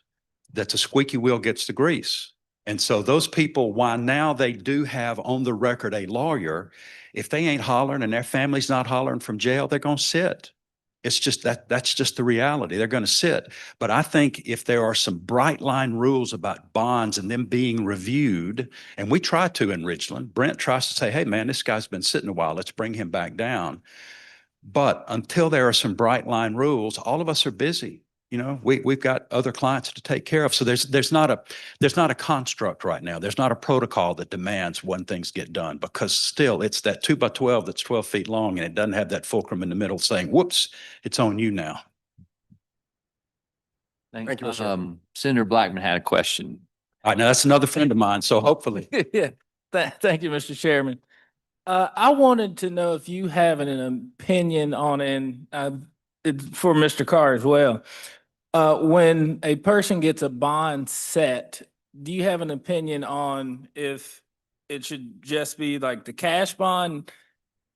that the squeaky wheel gets the grease. And so those people, while now they do have on the record a lawyer, if they ain't hollering and their family's not hollering from jail, they're going to sit. It's just that's just the reality. They're going to sit. But I think if there are some bright line rules about bonds and them being reviewed, and we try to in Ridgeland, Brent tries to say, hey man, this guy's been sitting a while. Let's bring him back down. But until there are some bright line rules, all of us are busy. We've got other clients to take care of. So there's not a construct right now. There's not a protocol that demands when things get done, because still it's that 2x12 that's 12 feet long, and it doesn't have that fulcrum in the middle saying, whoops, it's on you now. Thank you, Mr. Senator Blackman had a question. All right, now that's another friend of mine. So hopefully. Yeah, thank you, Mr. Chairman. I wanted to know if you have an opinion on, and for Mr. Carr as well. When a person gets a bond set, do you have an opinion on if it should just be like the cash bond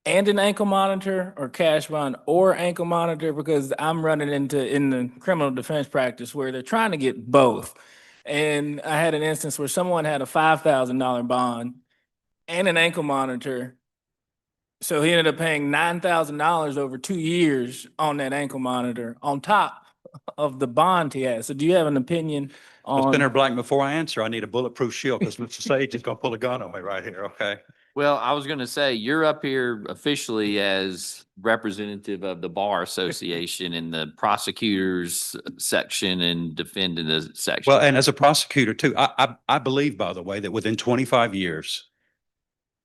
and an ankle monitor, or cash bond or ankle monitor? Because I'm running in the criminal defense practice where they're trying to get both. And I had an instance where someone had a $5,000 bond and an ankle monitor. So he ended up paying $9,000 over 2 years on that ankle monitor on top of the bond he has. So do you have an opinion on? Senator Black, before I answer, I need a bulletproof shield because Mr. Sage is going to pull a gun on me right here. Okay. Well, I was going to say, you're up here officially as representative of the Bar Association in the prosecutors section and defending the section. Well, and as a prosecutor too, I believe, by the way, that within 25 years,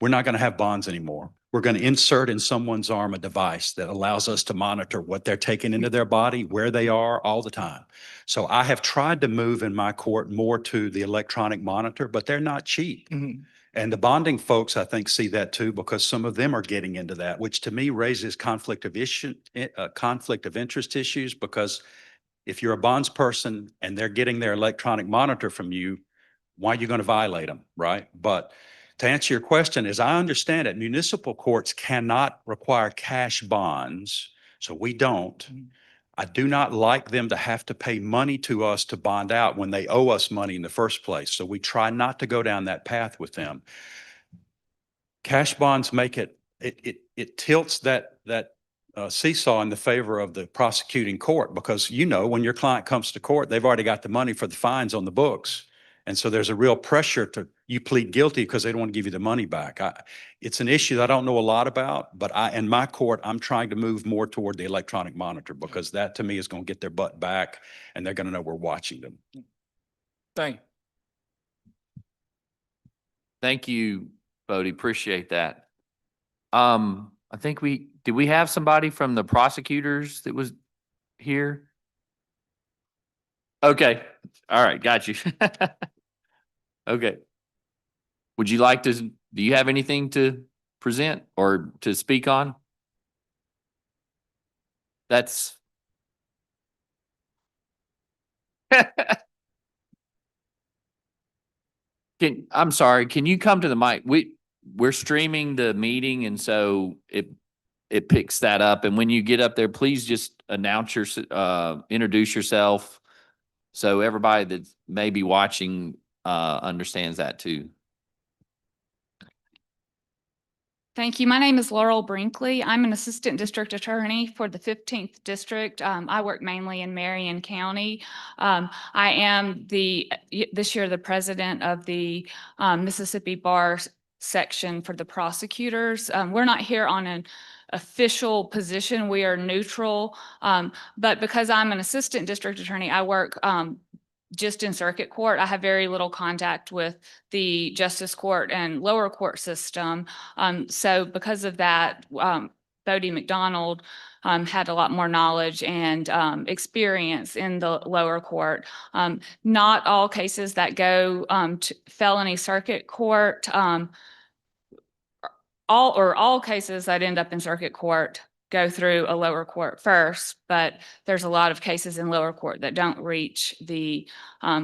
we're not going to have bonds anymore. We're going to insert in someone's arm a device that allows us to monitor what they're taking into their body, where they are all the time. So I have tried to move in my court more to the electronic monitor, but they're not cheap. Mhm. And the bonding folks, I think, see that too, because some of them are getting into that, which to me raises conflict of interest issues, because if you're a bonds person and they're getting their electronic monitor from you, why are you going to violate them, right? But to answer your question, as I understand it, municipal courts cannot require cash bonds, so we don't. I do not like them to have to pay money to us to bond out when they owe us money in the first place. So we try not to go down that path with them. Cash bonds make it tilts that seesaw in the favor of the prosecuting court, because when your client comes to court, they've already got the money for the fines on the books. And so there's a real pressure you plead guilty because they don't want to give you the money back. It's an issue that I don't know a lot about, but in my court, I'm trying to move more toward the electronic monitor because that to me is going to get their butt back and they're going to know we're watching them. Thank you. Thank you, Bodie. Appreciate that. I think did we have somebody from the prosecutors that was here? Okay. All right. Got you. Okay. Would you like to, do you have anything to present or to speak on? That's. I'm sorry, can you come to the mic? We're streaming the meeting and so it picks that up. And when you get up there, please just introduce yourself. So everybody that may be watching, understands that too. Thank you. My name is Laurel Brinkley. I'm an assistant district attorney for the 15th district. I work mainly in Marion County. I am this year the president of the Mississippi Bar section for the prosecutors. We're not here on an official position. We are neutral. But because I'm an assistant district attorney, I work just in circuit court. I have very little contact with the justice court and lower court system. So because of that, Bodie McDonald had a lot more knowledge and experience in the lower court. Not all cases that go to felony circuit court, all cases that end up in circuit court go through a lower court first, but there's a lot of cases in lower court that don't reach the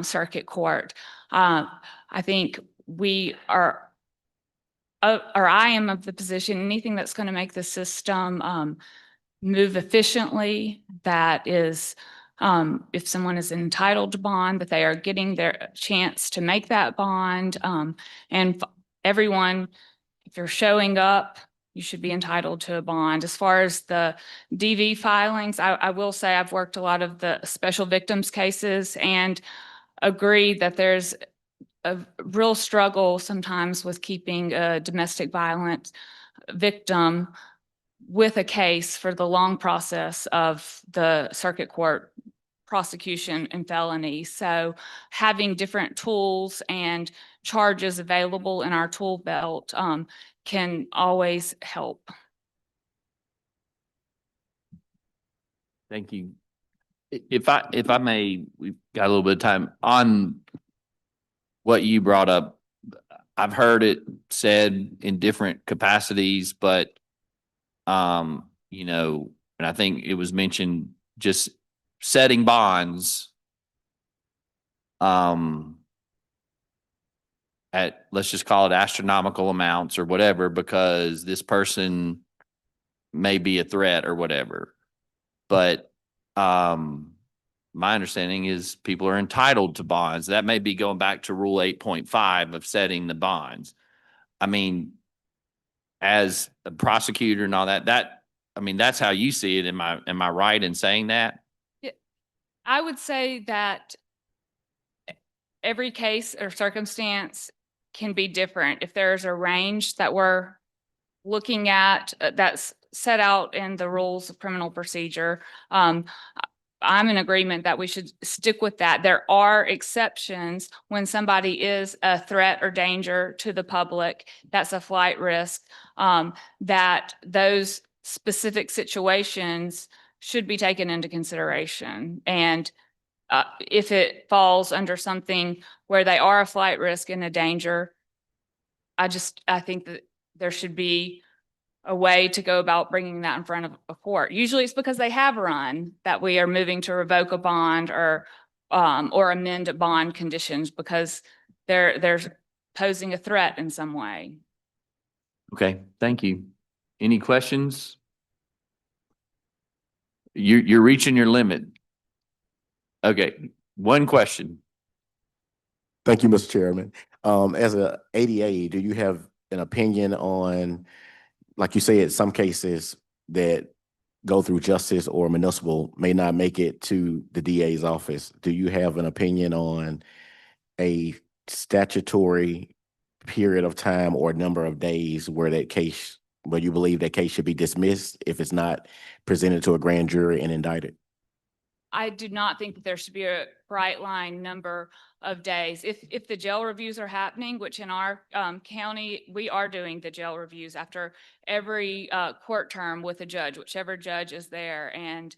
circuit court. I think we are, or I am of the position, anything that's going to make the system move efficiently, that is, if someone is entitled to bond, that they are getting their chance to make that bond, and everyone, if you're showing up, you should be entitled to a bond. As far as the DV filings, I will say I've worked a lot of the special victims cases and agree that there's a real struggle sometimes with keeping a domestic violence victim with a case for the long process of the circuit court prosecution and felony. So having different tools and charges available in our tool belt can always help. Thank you. If I may, we've got a little bit of time on what you brought up. I've heard it said in different capacities, but you know, and I think it was mentioned just setting bonds at, let's just call it astronomical amounts or whatever, because this person may be a threat or whatever. But my understanding is people are entitled to bonds. That may be going back to Rule 8.5 of setting the bonds. I mean, as a prosecutor and all that, I mean, that's how you see it. Am I right in saying that? I would say that every case or circumstance can be different. If there's a range that we're looking at that's set out in the rules of criminal procedure, I'm in agreement that we should stick with that. There are exceptions when somebody is a threat or danger to the public, that's a flight risk, that those specific situations should be taken into consideration. And if it falls under something where they are a flight risk and a danger, I think that there should be a way to go about bringing that in front of a court. Usually it's because they have run that we are moving to revoke a bond or amend bond conditions because they're posing a threat in some way. Okay, thank you. Any questions? You're reaching your limit. Okay, one question. Thank you, Mr. Chairman. As a ADA, do you have an opinion on, like you said, some cases that go through justice or municipal may not make it to the DA's office? Do you have an opinion on a statutory period of time or number of days where where you believe that case should be dismissed if it's not presented to a grand jury and indicted? I do not think that there should be a bright line number of days. If the jail reviews are happening, which in our county, we are doing the jail reviews after every court term with a judge, whichever judge is there. And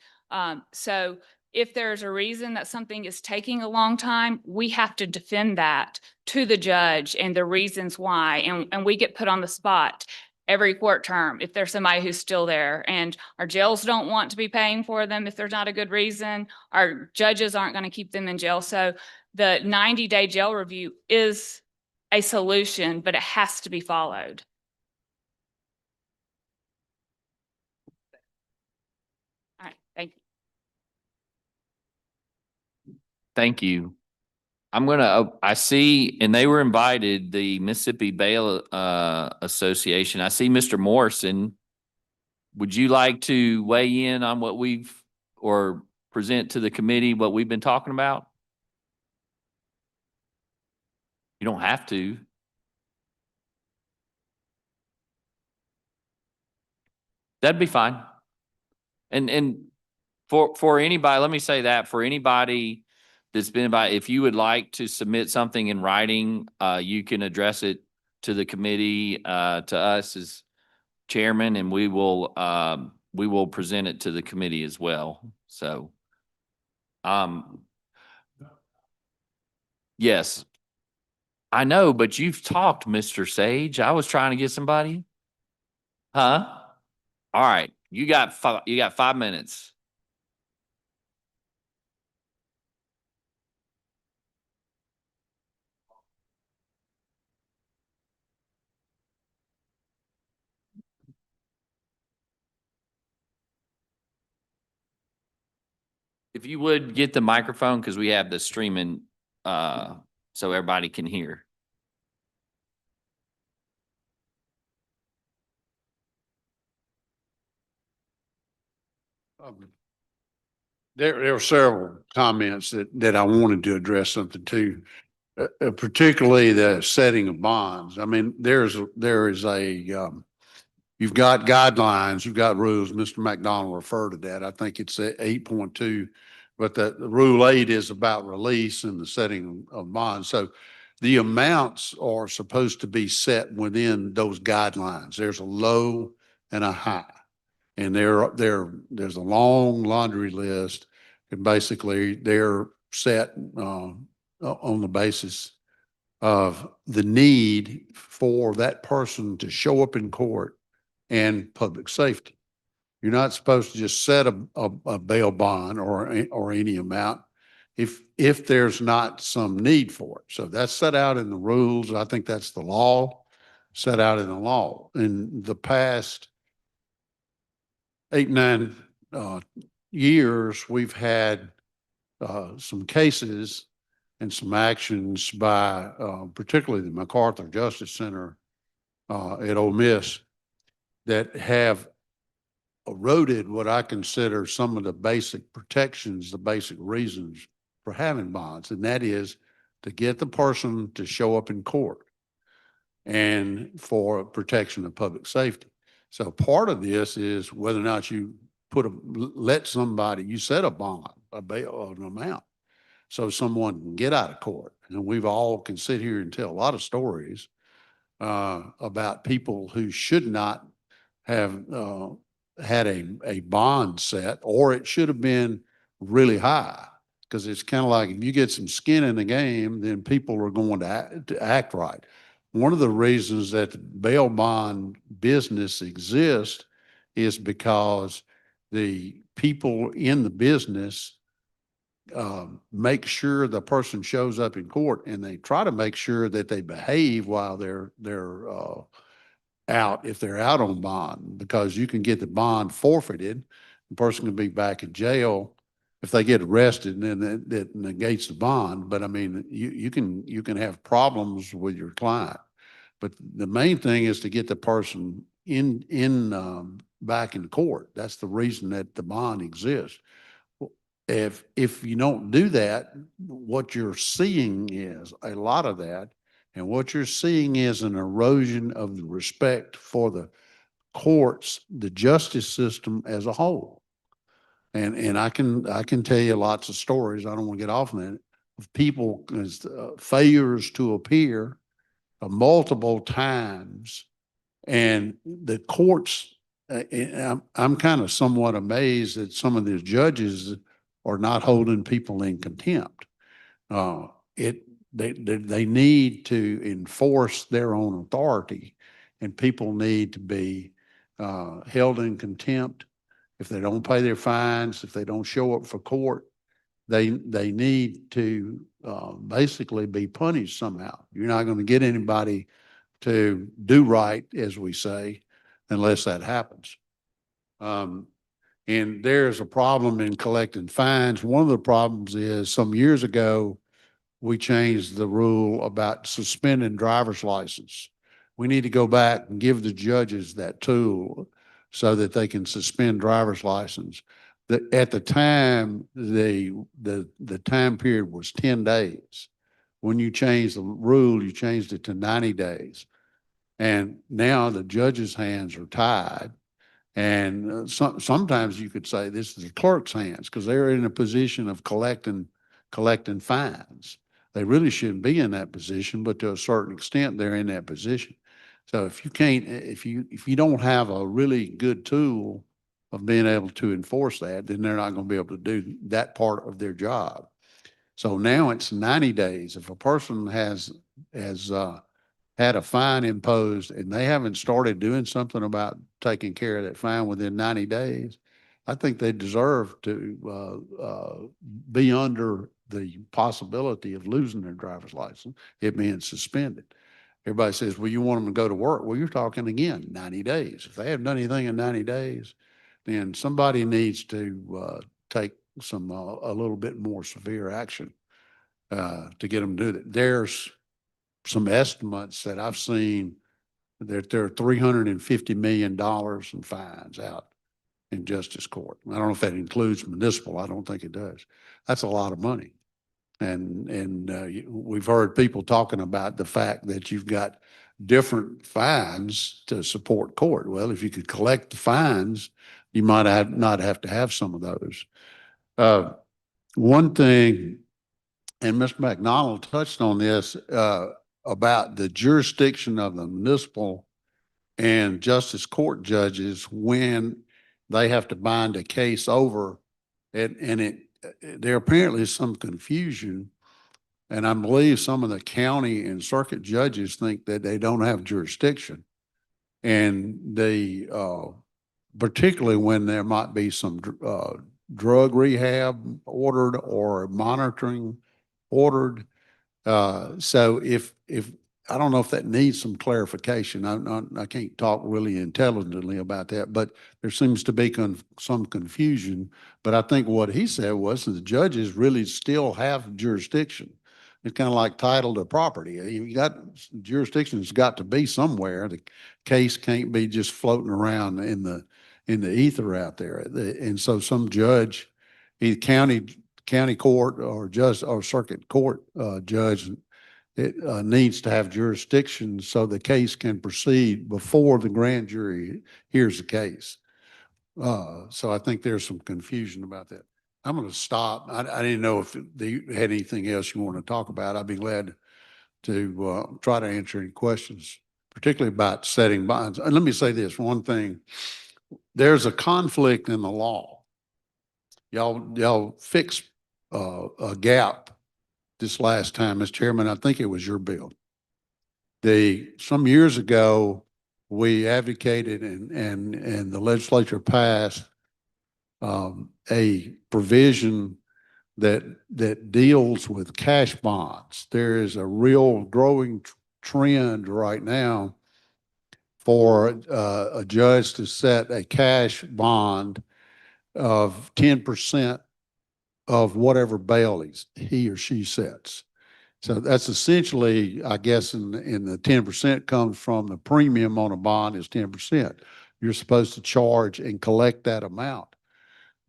so if there's a reason that something is taking a long time, we have to defend that to the judge and the reasons why. And we get put on the spot every court term if there's somebody who's still there, and our jails don't want to be paying for them if there's not a good reason. Our judges aren't going to keep them in jail. So the 90-day jail review is a solution, but it has to be followed. All right, thank you. Thank you. I see, and they were invited, the Mississippi Bail Association. I see Mr. Morrison. Would you like to weigh in on or present to the committee what we've been talking about? You don't have to. That'd be fine. And for anybody, let me say that for anybody that's been invited, if you would like to submit something in writing, you can address it to the committee, to us as chairman, and we will present it to the committee as well. So, yes, I know, but you've talked, Mr. Sage. I was trying to get somebody. Huh? All right. You got 5 minutes. If you would get the microphone, because we have the streaming, so everybody can hear. There were several comments that I wanted to address something to, particularly the setting of bonds. I mean, there is you've got guidelines, you've got rules. Mr. McDonald referred to that. I think it's 8.2, but the rule 8 is about release and the setting of bonds. So the amounts are supposed to be set within those guidelines. There's a low and a high. And there's a long laundry list, and basically they're set on the basis of the need for that person to show up in court and public safety. You're not supposed to just set a bail bond or any amount if there's not some need for it. So that's set out in the rules. I think that's the law, set out in the law. In the past 8, 9 years, we've had some cases and some actions by particularly the MacArthur Justice Center at Ole Miss that have eroded what I consider some of the basic protections, the basic reasons for having bonds, and that is to get the person to show up in court and for protection of public safety. So part of this is whether or not you you set a bond, a bail, an amount, so someone can get out of court. And we've all can sit here and tell a lot of stories about people who should not have had a bond set, or it should have been really high. Because it's kind of like if you get some skin in the game, then people are going to act right. One of the reasons that the bail bond business exists is because the people in the business make sure the person shows up in court, and they try to make sure that they behave while they're out, if they're out on bond, because you can get the bond forfeited. The person can be back in jail if they get arrested, and then that negates the bond. But I mean, you can have problems with your client. But the main thing is to get the person back in court. That's the reason that the bond exists. If you don't do that, what you're seeing is a lot of that And what you're seeing is an erosion of the respect for the courts, the justice system as a whole. And I can tell you lots of stories. I don't want to get off on it, of people, failures to appear multiple times. And the courts, I'm kind of somewhat amazed that some of the judges are not holding people in contempt. They need to enforce their own authority, and people need to be held in contempt if they don't pay their fines, if they don't show up for court. They need to basically be punished somehow. You're not going to get anybody to do right, as we say, unless that happens. And there's a problem in collecting fines. One of the problems is some years ago, we changed the rule about suspending driver's license. We need to go back and give the judges that tool so that they can suspend driver's license. At the time, the time period was 10 days. When you changed the rule, you changed it to 90 days. And now the judge's hands are tied. And sometimes you could say this is the clerk's hands, because they're in a position of collecting fines. They really shouldn't be in that position, but to a certain extent, they're in that position. So if you don't have a really good tool of being able to enforce that, then they're not going to be able to do that part of their job. So now it's 90 days. If a person has had a fine imposed and they haven't started doing something about taking care of that fine within 90 days, I think they deserve to be under the possibility of losing their driver's license, it being suspended. Everybody says, well, you want them to go to work. Well, you're talking again, 90 days. If they haven't done anything in 90 days, then somebody needs to take a little bit more severe action to get them to do that. There's some estimates that I've seen that there are $350 million in fines out in justice court. I don't know if that includes municipal. I don't think it does. That's a lot of money. And we've heard people talking about the fact that you've got different fines to support court. Well, if you could collect the fines, you might not have to have some of those. One thing, and Mr. McDonald touched on this, about the jurisdiction of the municipal and justice court judges when they have to bind a case over, and there apparently is some confusion. And I believe some of the county and circuit judges think that they don't have jurisdiction. And they, particularly when there might be some drug rehab ordered or monitoring ordered. So if I don't know if that needs some clarification. I can't talk really intelligently about that, but there seems to be some confusion. But I think what he said was that the judges really still have jurisdiction. It's kind of like title to property. You got jurisdiction's got to be somewhere. The case can't be just floating around in the ether out there. And so some judge, either county court or circuit court judge, it needs to have jurisdiction so the case can proceed before the grand jury hears the case. So I think there's some confusion about that. I'm going to stop. I didn't know if you had anything else you want to talk about. I'd be glad to try to answer any questions, particularly about setting bonds. And let me say this one thing. There's a conflict in the law. Y'all fixed a gap this last time, Mr. Chairman. I think it was your bill. Some years ago, we advocated and the legislature passed a provision that deals with cash bonds. There is a real growing trend right now for a judge to set a cash bond of 10% of whatever bail he or she sets. So that's essentially, I guess, in the 10% comes from the premium on a bond is 10%. You're supposed to charge and collect that amount.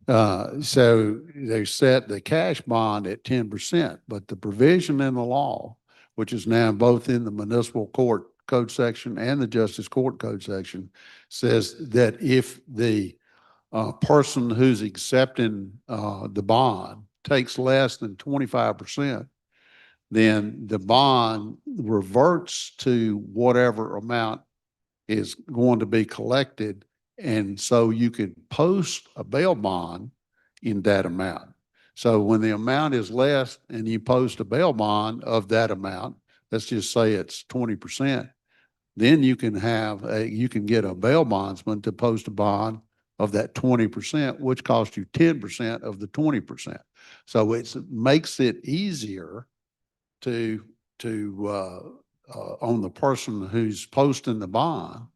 So they set the cash bond at 10%, but the provision in the law which is now both in the municipal court code section and the justice court code section, says that if the person who's accepting the bond takes less than 25%, then the bond reverts to whatever amount is going to be collected. And so you could post a bail bond in that amount. So when the amount is less and you post a bail bond of that amount, let's just say it's 20%, then you can you can get a bail bondsman to post a bond of that 20%, which costs you 10% of the 20%. So it makes it easier to on the person who's posting the bond,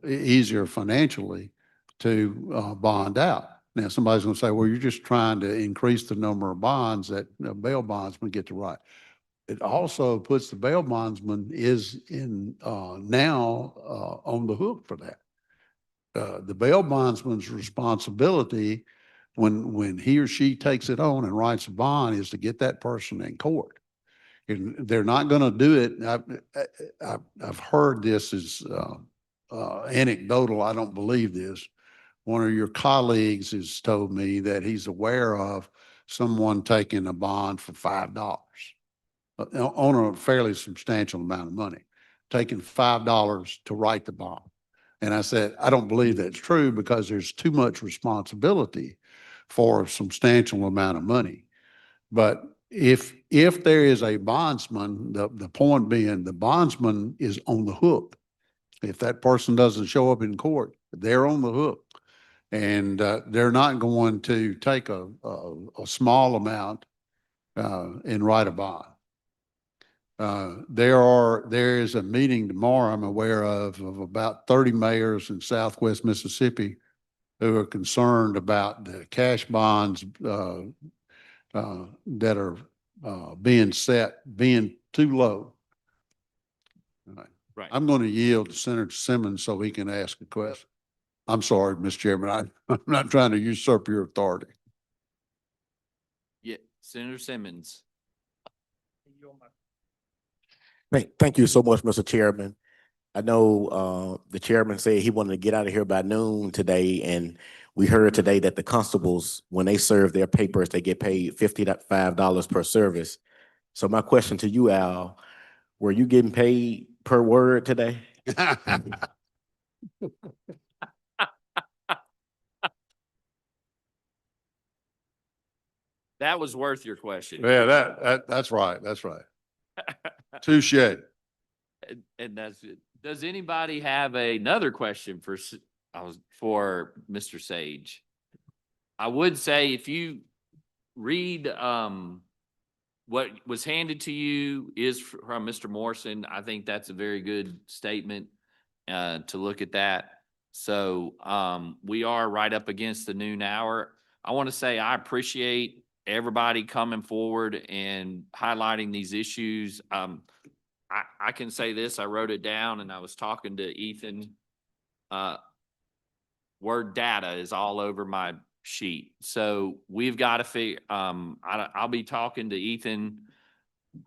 easier financially to bond out. Now, somebody's going to say, well, you're just trying to increase the number of bonds that bail bondsmen get to write. It also puts the bail bondsman is in now on the hook for that. The bail bondsman's responsibility when he or she takes it on and writes a bond is to get that person in court. And they're not going to do it. I've heard this is anecdotal. I don't believe this. One of your colleagues has told me that he's aware of someone taking a bond for $5 on a fairly substantial amount of money, taking $5 to write the bond. And I said, I don't believe that's true because there's too much responsibility for a substantial amount of money. But if there is a bondsman, the point being the bondsman is on the hook. If that person doesn't show up in court, they're on the hook. And they're not going to take a small amount and write a bond. There is a meeting tomorrow I'm aware of about 30 mayors in Southwest Mississippi who are concerned about the cash bonds that are being too low. Right. I'm going to yield to Senator Simmons so he can ask a question. I'm sorry, Mr. Chairman. I'm not trying to usurp your authority. Yeah, Senator Simmons. Thank you so much, Mr. Chairman. I know the chairman said he wanted to get out of here by noon today, and we heard today that the constables, when they serve their papers, they get paid $55 per service. So my question to you, Al, were you getting paid per word today? That was worth your question. Yeah, that's right. That's right. Touche. And that's it. Does anybody have another question for Mr. Sage? I would say if you read what was handed to you is from Mr. Morrison. I think that's a very good statement to look at that. So we are right up against the noon hour. I want to say I appreciate everybody coming forward and highlighting these issues. I can say this, I wrote it down and I was talking to Ethan. Word data is all over my sheet. So we've got to figure, I'll be talking to Ethan.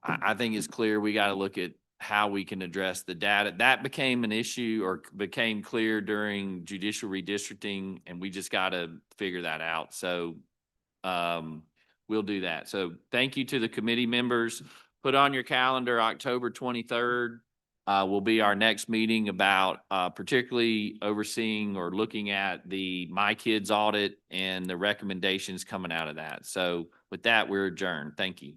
I think it's clear we got to look at how we can address the data. That became an issue or became clear during judicial redistricting, and we just got to figure that out. So we'll do that. So thank you to the committee members. Put on your calendar, October 23rd will be our next meeting about particularly overseeing or looking at the My Kids audit and the recommendations coming out of that. So with that, we're adjourned. Thank you.